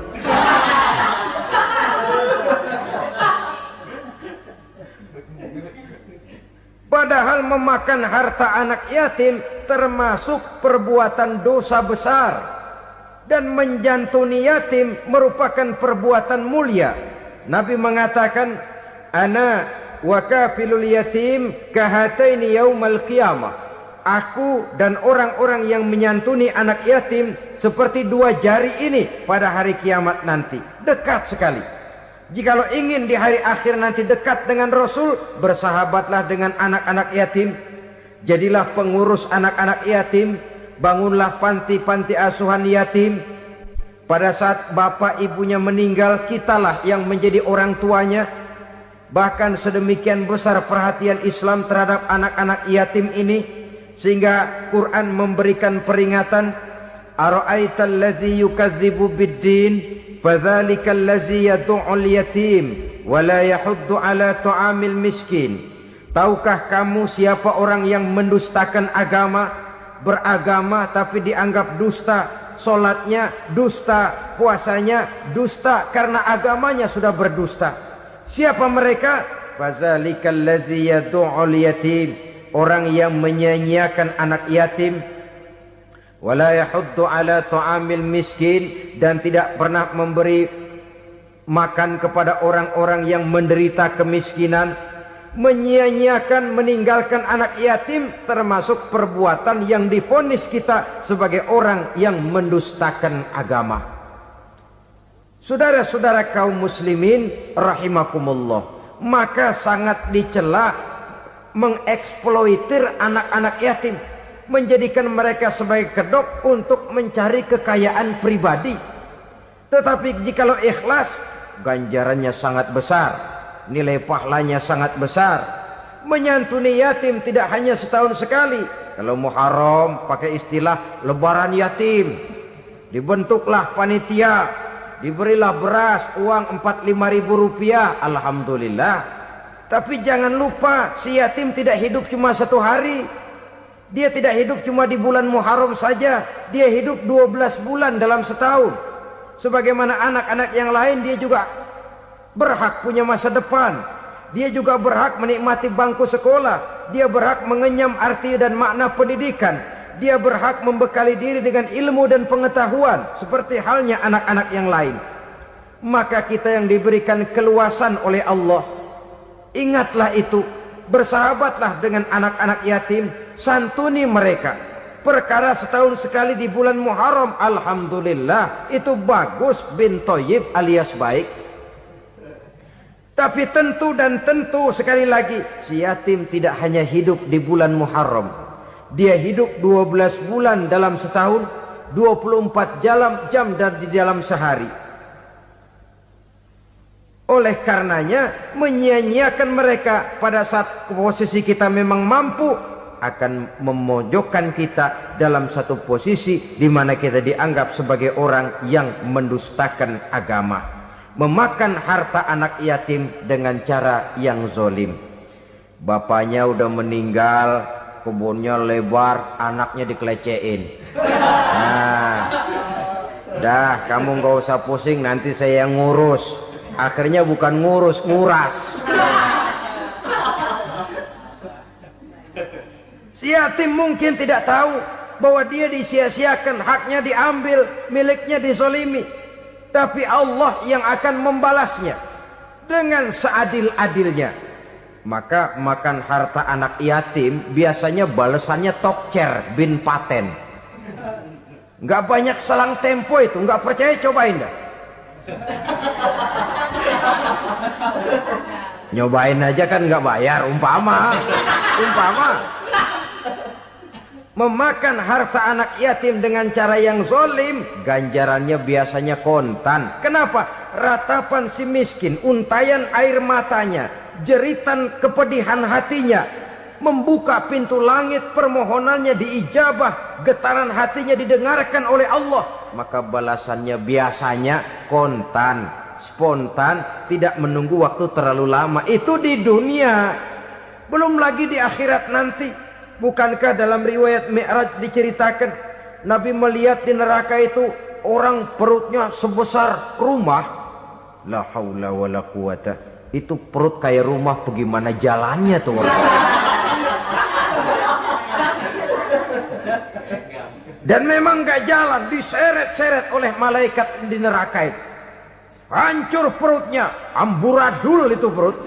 Padahal memakan harta anak yatim termasuk perbuatan dosa besar. Dan menjantuni yatim merupakan perbuatan mulia. Nabi mengatakan, ana wa kafilul yatim kahataini yaumal qiyamah. Aku dan orang-orang yang menyantuni anak yatim seperti dua jari ini pada hari kiamat nanti. Dekat sekali. Jikalau ingin di hari akhir nanti dekat dengan Rasul, bersahabatlah dengan anak-anak yatim. Jadilah pengurus anak-anak yatim. Bangunlah panti-panti asuhan yatim. Pada saat bapak ibunya meninggal, kitalah yang menjadi orang tuanya. Bahkan sedemikian besar perhatian Islam terhadap anak-anak yatim ini, sehingga Quran memberikan peringatan, ara'aital ladzi yukadzibu biddin fadzalikal ladzi yad'ul yatim wa la yahuddu ala ta'amil miskin. Tahukah kamu siapa orang yang mendustakan agama? Beragama tapi dianggap dusta, solatnya dusta, puasanya dusta, karena agamanya sudah berdusta. Siapa mereka? Fazalikal ladzi yad'ul yatim, orang yang menyanyiakan anak yatim. wala yahuddu ala ta'amil miskin, dan tidak pernah memberi makan kepada orang-orang yang menderita kemiskinan. Menyia-nyiakan, meninggalkan anak yatim termasuk perbuatan yang divonis kita sebagai orang yang mendustakan agama. Saudara-saudara kaum muslimin rahimakumullah, maka sangat dicela mengeksploitir anak-anak yatim, menjadikan mereka sebagai kedok untuk mencari kekayaan pribadi. Tetapi jikalau ikhlas, ganjarannya sangat besar, nilai pahalanya sangat besar. Menyantuni yatim tidak hanya setahun sekali. Kalau Muharram pakai istilah lebaran yatim, dibentuklah panitia, diberilah beras, uang 45.000 rupiah, alhamdulillah. Tapi jangan lupa, si yatim tidak hidup cuma satu hari. Dia tidak hidup cuma di bulan Muharram saja, dia hidup 12 bulan dalam setahun. Sebagaimana anak-anak yang lain, dia juga berhak punya masa depan. Dia juga berhak menikmati bangku sekolah. Dia berhak mengenyam arti dan makna pendidikan. Dia berhak membekali diri dengan ilmu dan pengetahuan, seperti halnya anak-anak yang lain. Maka kita yang diberikan keluasan oleh Allah, ingatlah itu, bersahabatlah dengan anak-anak yatim, santuni mereka. Perkara setahun sekali di bulan Muharram, alhamdulillah, itu bagus, bin Thayyib alias baik. Tapi tentu dan tentu, sekali lagi, si yatim tidak hanya hidup di bulan Muharram. Dia hidup 12 bulan dalam setahun, 24 jam di dalam sehari. Oleh karenanya, menyia-nyiakan mereka pada saat posisi kita memang mampu akan memojokkan kita dalam satu posisi di mana kita dianggap sebagai orang yang mendustakan agama, memakan harta anak yatim dengan cara yang zolim. Bapaknya udah meninggal, kebunnya lebar, anaknya dikelecehin. Nah, dah kamu nggak usah pusing, nanti saya yang ngurus. Akhirnya bukan ngurus, nguras. Si yatim mungkin tidak tahu bahwa dia disia-siakan, haknya diambil, miliknya dizolimi. Tapi Allah yang akan membalasnya dengan seadil-adilnya. Maka makan harta anak yatim biasanya balasannya tokcer bin paten. Nggak banyak selang tempo itu, nggak percaya cobain dah. Nyobain aja kan nggak bayar, umpama memakan harta anak yatim dengan cara yang zolim, ganjarannya biasanya kontan. Kenapa? Ratapan si miskin, untayan air matanya, jeritan kepedihan hatinya, membuka pintu langit, permohonannya diijabah, getaran hatinya didengarkan oleh Allah. Maka balasannya biasanya kontan, spontan, tidak menunggu waktu terlalu lama. Itu di dunia, belum lagi di akhirat nanti. Bukankah dalam riwayat Mi'raj diceritakan Nabi melihat di neraka itu orang perutnya sebesar rumah? La haula wala quwata. Itu perut kayak rumah, bagaimana jalannya tuh orang? Dan memang gak jalan, diseret-seret oleh malaikat di neraka itu. Hancur perutnya, amburadul itu perut.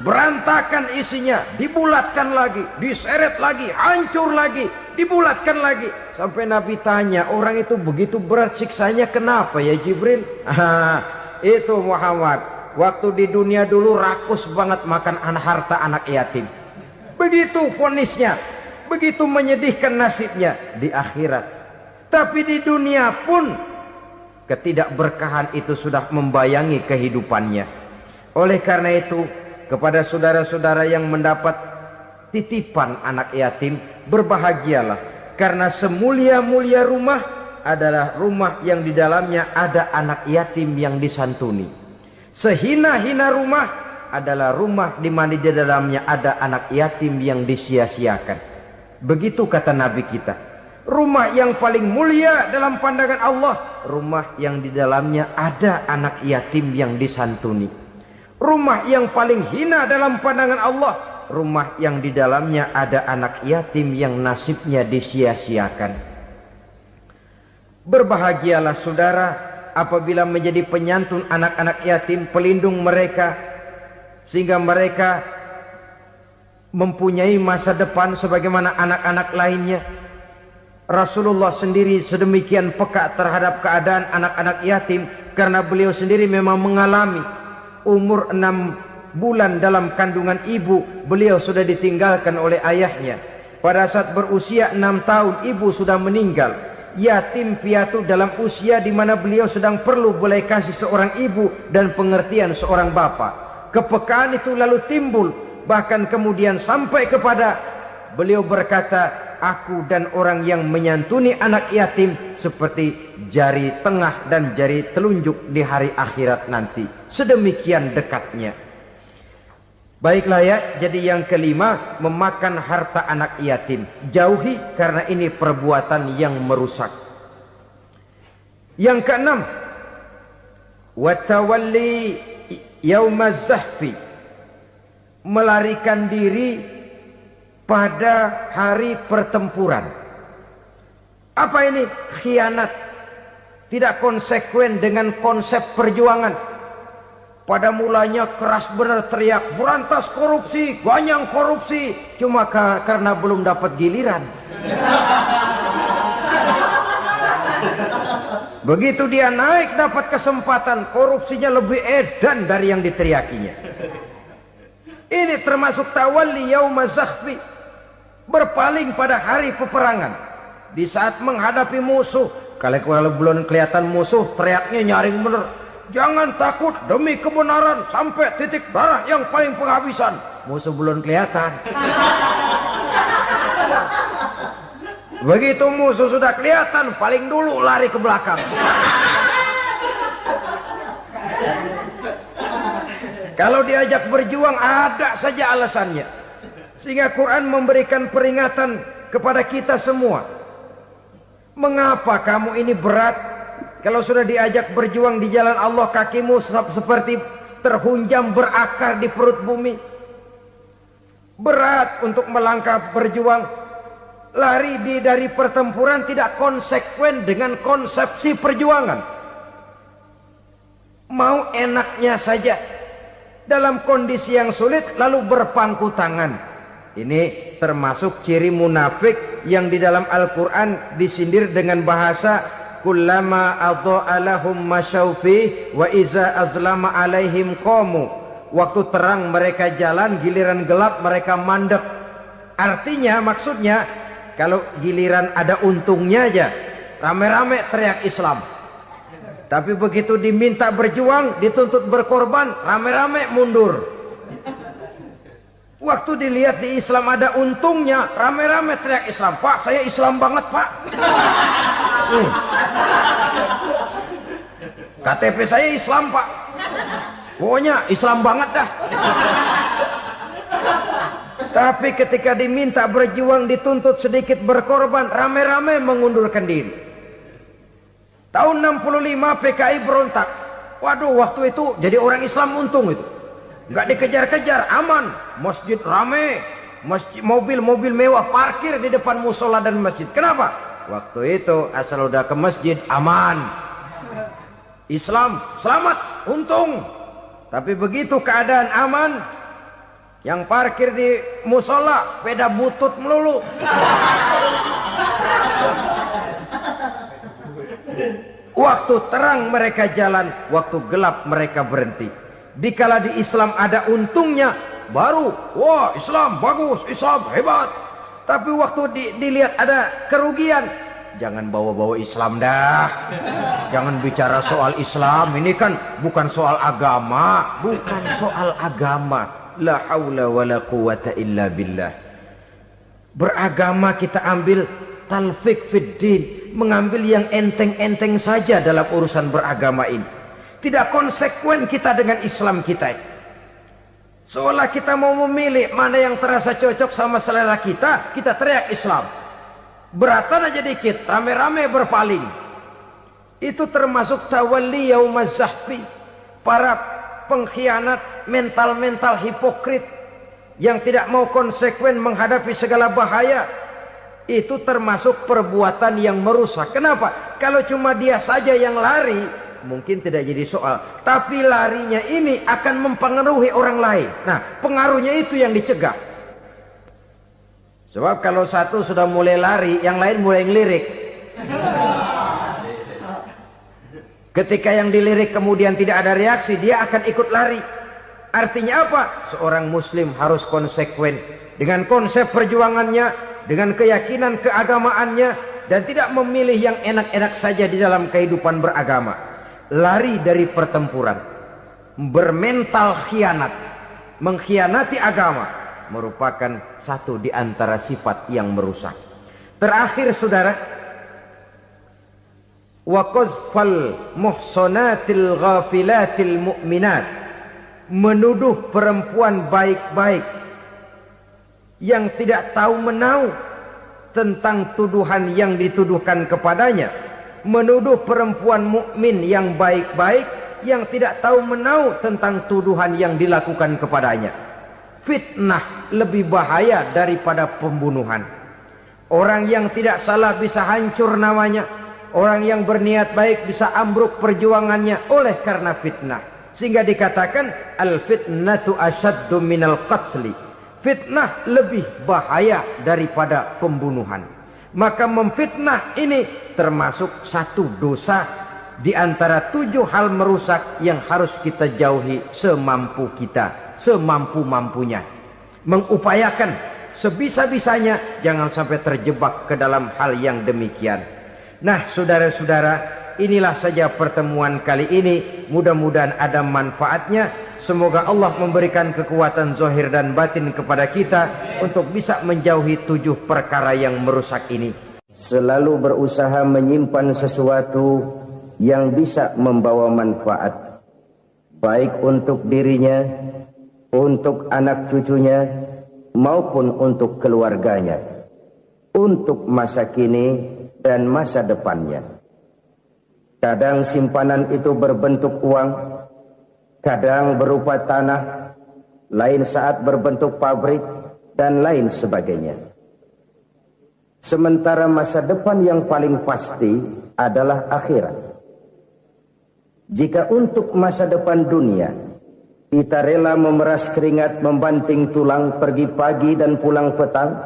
Berantakan isinya, dibulatkan lagi, diseret lagi, hancur lagi, dibulatkan lagi. Sampai Nabi tanya, orang itu begitu berat siksanya kenapa ya Jibril? Itu Muhammad, waktu di dunia dulu rakus banget makan harta anak yatim. Begitu vonisnya, begitu menyedihkan nasibnya di akhirat. Tapi di dunia pun ketidakberkahan itu sudah membayangi kehidupannya. Oleh karena itu, kepada saudara-saudara yang mendapat titipan anak yatim, berbahagialah, karena semulia-mulia rumah adalah rumah yang di dalamnya ada anak yatim yang disantuni. Sehina-hina rumah adalah rumah di mana di dalamnya ada anak yatim yang disia-siakan. Begitu kata Nabi kita. Rumah yang paling mulia dalam pandangan Allah, rumah yang di dalamnya ada anak yatim yang disantuni. Rumah yang paling hina dalam pandangan Allah, rumah yang di dalamnya ada anak yatim yang nasibnya disia-siakan. Berbahagialah saudara apabila menjadi penyantun anak-anak yatim, pelindung mereka, sehingga mereka mempunyai masa depan sebagaimana anak-anak lainnya. Rasulullah sendiri sedemikian peka terhadap keadaan anak-anak yatim karena beliau sendiri memang mengalami umur 6 bulan dalam kandungan ibu, beliau sudah ditinggalkan oleh ayahnya. Pada saat berusia 6 tahun ibu sudah meninggal. Yatim piatu dalam usia di mana beliau sedang perlu belas kasih seorang ibu dan pengertian seorang bapa. Kepekaan itu lalu timbul, bahkan kemudian sampai kepada beliau berkata, aku dan orang yang menyantuni anak yatim seperti jari tengah dan jari telunjuk di hari akhirat nanti. Sedemikian dekatnya. Baiklah ya, jadi yang kelima, memakan harta anak yatim. Jauhi karena ini perbuatan yang merusak. Yang keenam, watawalli yaumaz zahfi, melarikan diri pada hari pertempuran. Apa ini? Khianat. Tidak konsekuen dengan konsep perjuangan. Pada mulanya keras benar teriak, berantas korupsi, ganyang korupsi. Cuma karena belum dapat giliran. Begitu dia naik dapat kesempatan, korupsinya lebih edan dari yang diteriakinya. Ini termasuk tawalli yaumaz zahfi, berpaling pada hari peperangan. Di saat menghadapi musuh, kalau belum kelihatan musuh, teriaknya nyaring bener. Jangan takut demi kebenaran sampai titik darah yang paling penghabisan. Musuh belum kelihatan. Begitu musuh sudah kelihatan, paling dulu lari ke belakang. Kalau diajak berjuang ada saja alasannya. Sehingga Quran memberikan peringatan kepada kita semua. Mengapa kamu ini berat? Kalau sudah diajak berjuang di jalan Allah, kakimu seperti terhunjam berakar di perut bumi. Berat untuk melangkah berjuang. Lari dari pertempuran tidak konsekuen dengan konsepsi perjuangan. Mau enaknya saja. Dalam kondisi yang sulit lalu berpangku tangan. Ini termasuk ciri munafik yang di dalam Al-Quran disindir dengan bahasa kullama adha'a lahum masyaufi wa iza azlama alaihim qamu. Waktu terang mereka jalan, giliran gelap mereka mandek. Artinya, maksudnya kalau giliran ada untungnya aja rame-rame teriak Islam. Tapi begitu diminta berjuang, dituntut berkorban, rame-rame mundur. Waktu dilihat di Islam ada untungnya, rame-rame teriak Islam. Pak, saya Islam banget, Pak. KTP saya Islam, Pak. Pokoknya Islam banget dah. Tapi ketika diminta berjuang, dituntut sedikit berkorban, rame-rame mengundurkan diri. Tahun 65 PKI berontak. Waduh, waktu itu jadi orang Islam untung itu. Nggak dikejar-kejar, aman. Masjid rame, mobil-mobil mewah parkir di depan musola dan masjid. Kenapa? Waktu itu asal udah ke masjid aman. Islam selamat, untung. Tapi begitu keadaan aman, yang parkir di musola sepeda butut melulu. Waktu terang mereka jalan, waktu gelap mereka berhenti. Dikala di Islam ada untungnya, baru wah Islam bagus, Islam hebat. Tapi waktu dilihat ada kerugian, jangan bawa-bawa Islam dah. Jangan bicara soal Islam, ini kan bukan soal agama. Bukan soal agama. La haula wala quwata illa billah. Beragama kita ambil talfik fid din, mengambil yang enteng-enteng saja dalam urusan beragama ini. Tidak konsekuen kita dengan Islam kita. Seolah kita mau memilih mana yang terasa cocok sama selera kita, kita teriak Islam. Beratan aja dikit, rame-rame berpaling. Itu termasuk tawalli yaumaz zahfi. Para pengkhianat, mental-mental hipokrit. yang tidak mau konsekuen menghadapi segala bahaya, itu termasuk perbuatan yang merusak. Kenapa? Kalau cuma dia saja yang lari, mungkin tidak jadi soal. Tapi larinya ini akan mempengaruhi orang lain. Nah, pengaruhnya itu yang dicegah. Sebab kalau satu sudah mulai lari, yang lain mulai ngelirik. Ketika yang dilirik kemudian tidak ada reaksi, dia akan ikut lari. Artinya apa? Seorang muslim harus konsekuen dengan konsep perjuangannya, dengan keyakinan keagamaannya, dan tidak memilih yang enak-enak saja di dalam kehidupan beragama. Lari dari pertempuran, bermental khianat, mengkhianati agama, merupakan satu di antara sifat yang merusak. Terakhir saudara, wa qazfal muhsanatil ghafilatil mu'minat, menuduh perempuan baik-baik yang tidak tahu menau tentang tuduhan yang dituduhkan kepadanya, menuduh perempuan mukmin yang baik-baik yang tidak tahu menau tentang tuduhan yang dilakukan kepadanya. Fitnah lebih bahaya daripada pembunuhan. Orang yang tidak salah bisa hancur namanya, orang yang berniat baik bisa ambruk perjuangannya oleh karena fitnah. Sehingga dikatakan al-fitnatu asyaddu minal qatli. Fitnah lebih bahaya daripada pembunuhan. Maka memfitnah ini termasuk satu dosa di antara 7 hal merusak yang harus kita jauhi semampu kita, semampu-mampunya. Mengupayakan sebisa-bisanya jangan sampai terjebak ke dalam hal yang demikian. Nah, saudara-saudara, inilah saja pertemuan kali ini. Mudah-mudahan ada manfaatnya. Semoga Allah memberikan kekuatan zahir dan batin kepada kita untuk bisa menjauhi 7 perkara yang merusak ini. Selalu berusaha menyimpan sesuatu yang bisa membawa manfaat, baik untuk dirinya, untuk anak cucunya, maupun untuk keluarganya, untuk masa kini dan masa depannya. Kadang simpanan itu berbentuk uang, kadang berupa tanah, lain saat berbentuk pabrik, dan lain sebagainya. Sementara masa depan yang paling pasti adalah akhirat. Jika untuk masa depan dunia kita rela memeras keringat, membanting tulang, pergi pagi dan pulang petang,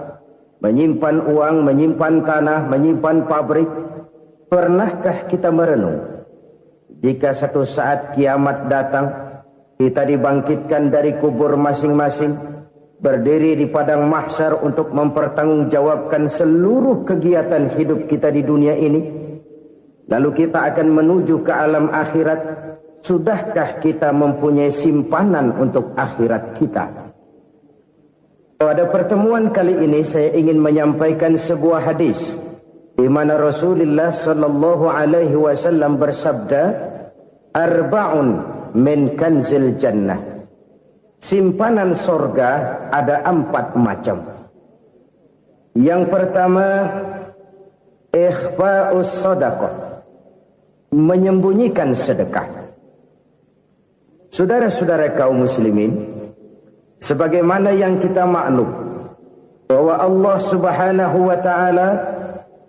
menyimpan uang, menyimpan tanah, menyimpan pabrik, pernahkah kita merenung jika satu saat kiamat datang, kita dibangkitkan dari kubur masing-masing, berdiri di padang mahsyar untuk mempertanggungjawabkan seluruh kegiatan hidup kita di dunia ini, lalu kita akan menuju ke alam akhirat. Sudahkah kita mempunyai simpanan untuk akhirat kita? Pada pertemuan kali ini saya ingin menyampaikan sebuah hadis di mana Rasulullah sallallahu alaihi wasallam bersabda, arba'un min kanzil jannah. Simpanan sorga ada 4 macam. Yang pertama, ikhfa'us sadaqah, menyembunyikan sedekah. Saudara-saudara kaum muslimin, sebagaimana yang kita maklum bahwa Allah Subhanahu wa taala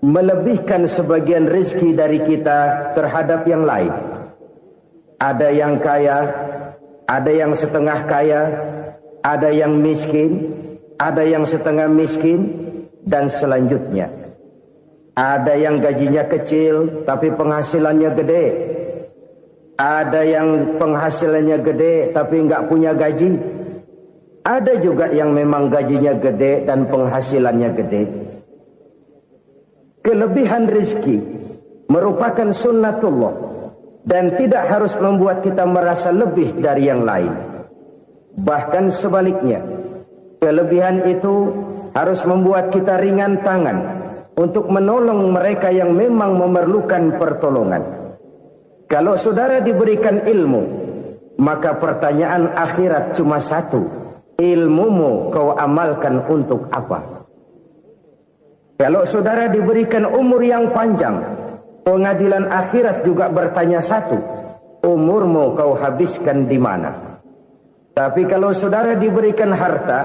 melebihkan sebagian rezeki dari kita terhadap yang lain. Ada yang kaya, ada yang setengah kaya, ada yang miskin, ada yang setengah miskin, dan selanjutnya. Ada yang gajinya kecil tapi penghasilannya gede. Ada yang penghasilannya gede tapi nggak punya gaji. Ada juga yang memang gajinya gede dan penghasilannya gede. Kelebihan rezeki merupakan sunnatullah dan tidak harus membuat kita merasa lebih dari yang lain. Bahkan sebaliknya, kelebihan itu harus membuat kita ringan tangan untuk menolong mereka yang memang memerlukan pertolongan. Kalau saudara diberikan ilmu, maka pertanyaan akhirat cuma satu, ilmumu kau amalkan untuk apa? Kalau saudara diberikan umur yang panjang, pengadilan akhirat juga bertanya satu, umurmu kau habiskan di mana? Tapi kalau saudara diberikan harta,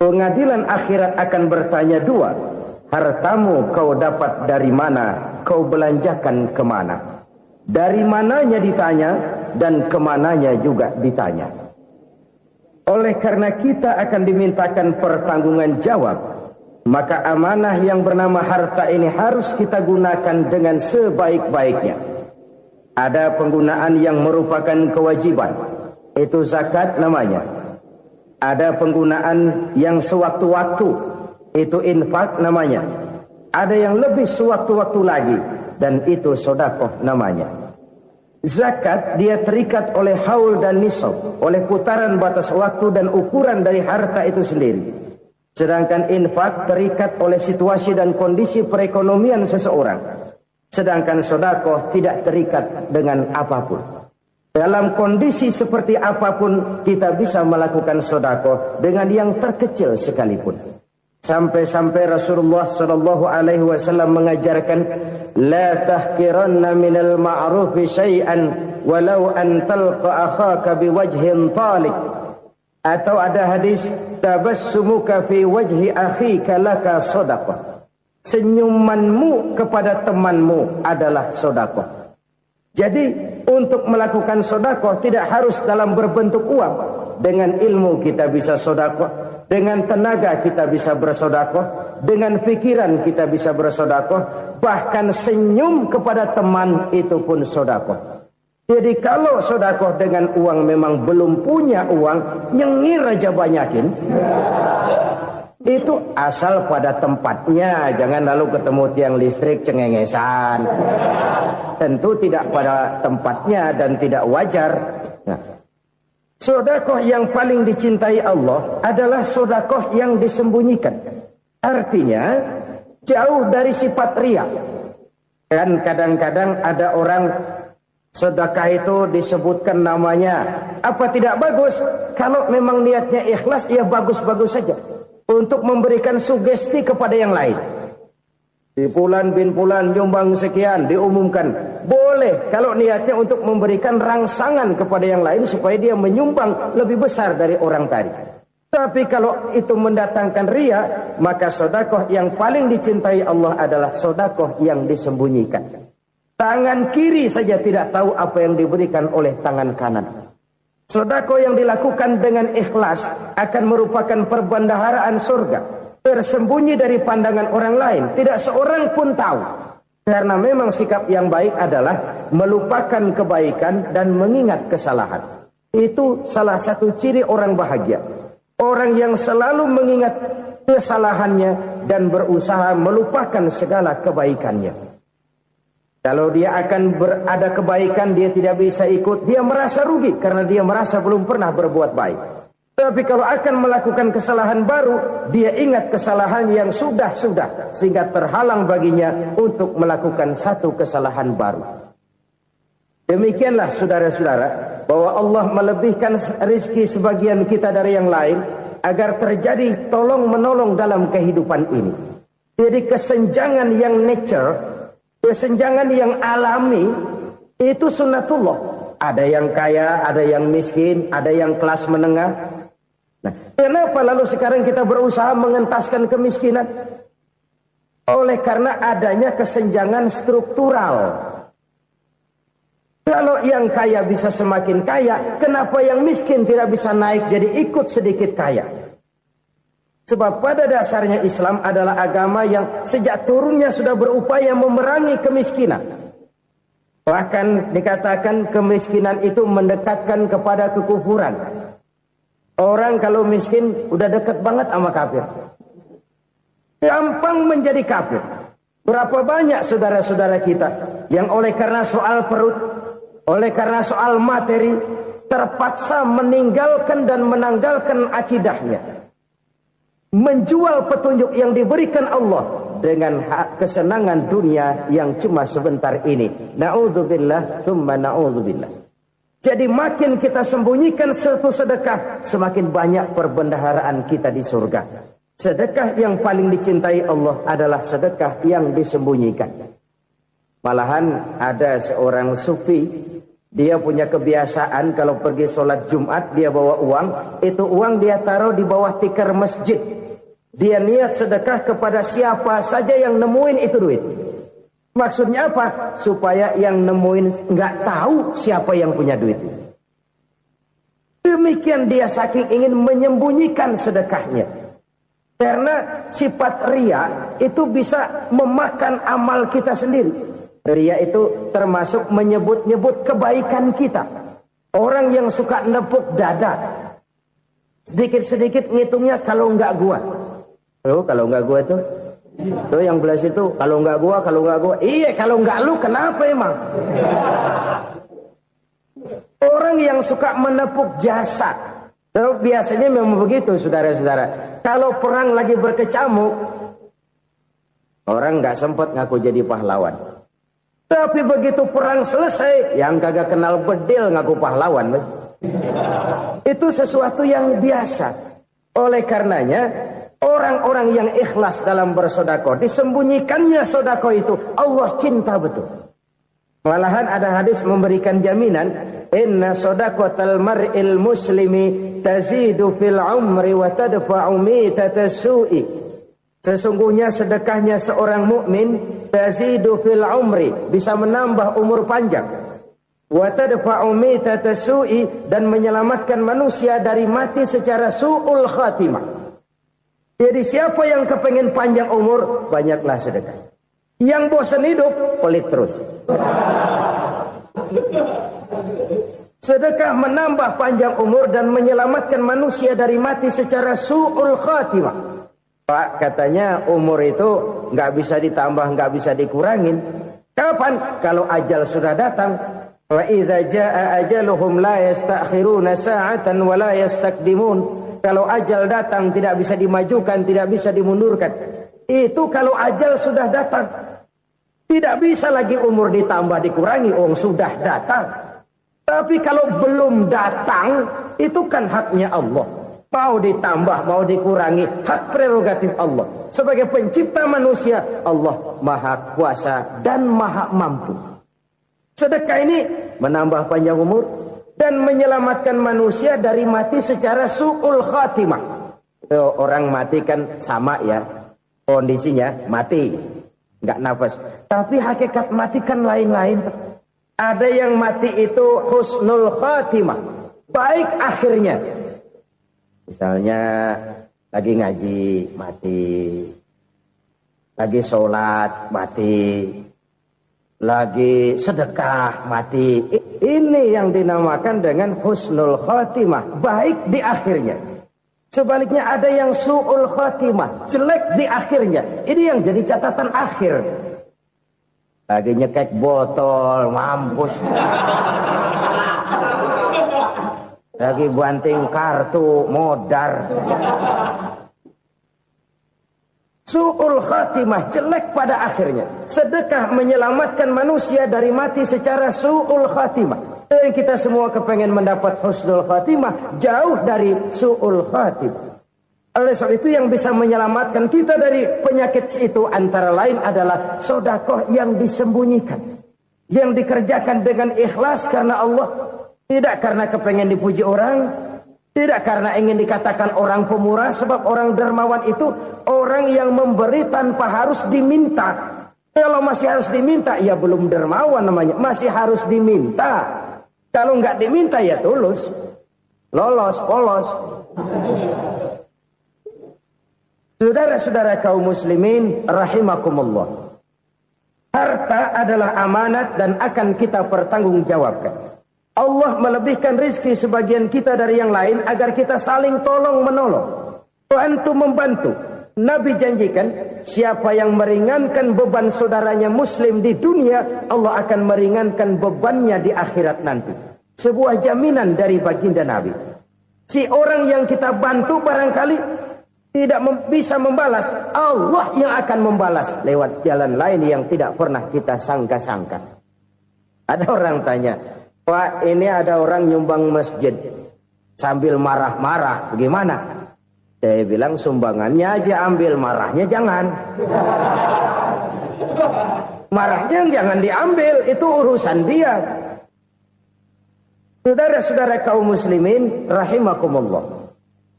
pengadilan akhirat akan bertanya dua. Hartamu kau dapat dari mana? Kau belanjakan kemana? Dari mananya ditanya, dan kemananya juga ditanya. Oleh karena kita akan dimintakan pertanggungan jawab, maka amanah yang bernama harta ini harus kita gunakan dengan sebaik-baiknya. Ada penggunaan yang merupakan kewajiban, itu zakat namanya. Ada penggunaan yang sewaktu-waktu, itu infak namanya. Ada yang lebih sewaktu-waktu lagi, dan itu sedekah namanya. Zakat dia terikat oleh haul dan nisab, oleh putaran batas waktu dan ukuran dari harta itu sendiri. Sedangkan infak terikat oleh situasi dan kondisi perekonomian seseorang. Sedangkan sedekah tidak terikat dengan apapun. Dalam kondisi seperti apapun kita bisa melakukan sedekah dengan yang terkecil sekalipun. Sampai-sampai Rasulullah sallallahu alaihi wasallam mengajarkan, la tahqiranna minal ma'rufi syai'an walau an talqa akhaka biwajhin talik. Atau ada hadis, tabassumuka fi wajhi akhika laka sedekah. Senyumanmu kepada temanmu adalah sedekah. Jadi untuk melakukan sedekah tidak harus dalam berbentuk uang. Dengan ilmu kita bisa sedekah, dengan tenaga kita bisa bersedekah, dengan pikiran kita bisa bersedekah, bahkan senyum kepada teman itu pun sedekah. Jadi kalau sedekah dengan uang memang belum punya uang, nyengir aja banyakin. Itu asal pada tempatnya, jangan lalu ketemu tiang listrik cengengesan. Tentu tidak pada tempatnya dan tidak wajar. Nah, sedekah yang paling dicintai Allah adalah sedekah yang disembunyikan. Artinya jauh dari sifat riya. Kan kadang-kadang ada orang sedekah itu disebutkan namanya. Apa tidak bagus? Kalau memang niatnya ikhlas, ya bagus-bagus saja. Untuk memberikan sugesti kepada yang lain. Di Fulan bin Fulan nyumbang sekian, diumumkan. Boleh kalau niatnya untuk memberikan rangsangan kepada yang lain supaya dia menyumbang lebih besar dari orang tadi. Tapi kalau itu mendatangkan riya, maka sedekah yang paling dicintai Allah adalah sedekah yang disembunyikan. Tangan kiri saja tidak tahu apa yang diberikan oleh tangan kanan. Sedekah yang dilakukan dengan ikhlas akan merupakan perbendaharaan surga, tersembunyi dari pandangan orang lain, tidak seorang pun tahu. Karena memang sikap yang baik adalah melupakan kebaikan dan mengingat kesalahan. Itu salah satu ciri orang bahagia. Orang yang selalu mengingat kesalahannya dan berusaha melupakan segala kebaikannya. Kalau dia akan berada kebaikan, dia tidak bisa ikut, dia merasa rugi karena dia merasa belum pernah berbuat baik. Tapi kalau akan melakukan kesalahan baru, dia ingat kesalahan yang sudah-sudah, sehingga terhalang baginya untuk melakukan satu kesalahan baru. Demikianlah saudara-saudara, bahwa Allah melebihkan rizki sebagian kita dari yang lain, agar terjadi tolong-menolong dalam kehidupan ini. Jadi kesenjangan yang nature, kesenjangan yang alami, itu sunnatullah. Ada yang kaya, ada yang miskin, ada yang kelas menengah. Nah, kenapa lalu sekarang kita berusaha mengentaskan kemiskinan? Oleh karena adanya kesenjangan struktural. Kalau yang kaya bisa semakin kaya, kenapa yang miskin tidak bisa naik jadi ikut sedikit kaya? Sebab pada dasarnya Islam adalah agama yang sejak turunnya sudah berupaya memerangi kemiskinan. Bahkan dikatakan kemiskinan itu mendekatkan kepada kekufuran. Orang kalau miskin udah dekat banget sama kafir. Gampang menjadi kafir. Berapa banyak saudara-saudara kita yang oleh karena soal perut, oleh karena soal materi, terpaksa meninggalkan dan menanggalkan akidahnya. Menjual petunjuk yang diberikan Allah dengan kesenangan dunia yang cuma sebentar ini. Na'udzubillah, thumma na'udzubillah. Jadi makin kita sembunyikan satu sedekah, semakin banyak perbendaharaan kita di surga. Sedekah yang paling dicintai Allah adalah sedekah yang disembunyikan. Malahan ada seorang sufi Dia punya kebiasaan kalau pergi sholat Jumat dia bawa uang. Itu uang dia taruh di bawah tikar masjid. Dia niat sedekah kepada siapa saja yang nemuin itu duit. Maksudnya apa? Supaya yang nemuin nggak tahu siapa yang punya duit. Demikian dia saking ingin menyembunyikan sedekahnya. Karena sifat riya itu bisa memakan amal kita sendiri. Riya itu termasuk menyebut-nyebut kebaikan kita. Orang yang suka nepuk dada, sedikit-sedikit ngitungnya kalau enggak gua. Tuh kalau enggak gua tuh yang belas itu kalau enggak gua. Iya kalau enggak lu kenapa emang? Orang yang suka menepuk jasa. Terus biasanya memang begitu saudara-saudara. Kalau perang lagi berkecamuk, orang enggak sempat ngaku jadi pahlawan. Tapi begitu perang selesai, yang kagak kenal bedil ngaku pahlawan, Mas. Itu sesuatu yang biasa. Oleh karenanya, orang-orang yang ikhlas dalam bersedekah, disembunyikannya sedekah itu, Allah cinta betul. Malahan ada hadis memberikan jaminan, inna sedaqatal mar'il muslimi tazidu fil umri wa tadfa'u mitatas su'i. Sesungguhnya sedekahnya seorang mukmin tazidu fil umri, bisa menambah umur panjang, wa tadfa'u mitatas su'i, dan menyelamatkan manusia dari mati secara su'ul khatimah. Jadi siapa yang kepengen panjang umur, banyaklah sedekah. Yang bosan hidup, pelit terus. Sedekah menambah panjang umur dan menyelamatkan manusia dari mati secara su'ul khatimah. Pak, katanya umur itu nggak bisa ditambah, nggak bisa dikurangin. Kapan? Kalau ajal sudah datang. Wa idza jaa ajaluhum la yastakhiruna sa'atan wa la yastaqdimun. Kalau ajal datang tidak bisa dimajukan, tidak bisa dimundurkan. Itu kalau ajal sudah datang. Tidak bisa lagi umur ditambah dikurangi, sudah datang. Tapi kalau belum datang, itu kan haknya Allah. Mau ditambah, mau dikurangi, hak prerogatif Allah. Sebagai pencipta manusia, Allah maha kuasa dan maha mampu. Sedekah ini menambah panjang umur dan menyelamatkan manusia dari mati secara su'ul khatimah. Orang mati kan sama ya, kondisinya mati, nggak nafas. Tapi hakikat mati kan lain-lain. Ada yang mati itu husnul khatimah, baik akhirnya. Misalnya lagi ngaji mati, lagi sholat mati, lagi sedekah mati. Ini yang dinamakan dengan husnul khatimah, baik di akhirnya. Sebaliknya ada yang su'ul khatimah, jelek di akhirnya. Ini yang jadi catatan akhir. Lagi nyekek botol, mampus. Lagi banting kartu, modar. Su'ul khatimah, jelek pada akhirnya. Sedekah menyelamatkan manusia dari mati secara su'ul khatimah. Dan kita semua kepengen mendapat husnul khatimah, jauh dari su'ul khatimah. Oleh sebab itu yang bisa menyelamatkan kita dari penyakit itu antara lain adalah sedekah yang disembunyikan. Yang dikerjakan dengan ikhlas karena Allah. Tidak karena kepengen dipuji orang, tidak karena ingin dikatakan orang pemurah, sebab orang dermawan itu orang yang memberi tanpa harus diminta. Kalau masih harus diminta, ya belum dermawan namanya, masih harus diminta. Kalau nggak diminta ya tulus, lolos, polos. Saudara-saudara kaum muslimin rahimakumullah. Harta adalah amanat dan akan kita pertanggungjawabkan. Allah melebihkan rizki sebagian kita dari yang lain agar kita saling tolong menolong, bantu membantu. Nabi janjikan siapa yang meringankan beban saudaranya muslim di dunia, Allah akan meringankan bebannya di akhirat nanti. Sebuah jaminan dari baginda Nabi. Si orang yang kita bantu barangkali tidak bisa membalas, Allah yang akan membalas lewat jalan lain yang tidak pernah kita sangka-sangka. Ada orang tanya, Pak, ini ada orang nyumbang masjid sambil marah-marah, bagaimana? Saya bilang sumbangannya aja ambil, marahnya jangan. Marahnya jangan diambil, itu urusan dia. Saudara-saudara kaum muslimin rahimakumullah.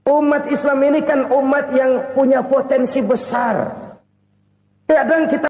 Umat Islam ini kan umat yang punya potensi besar. Kadang kita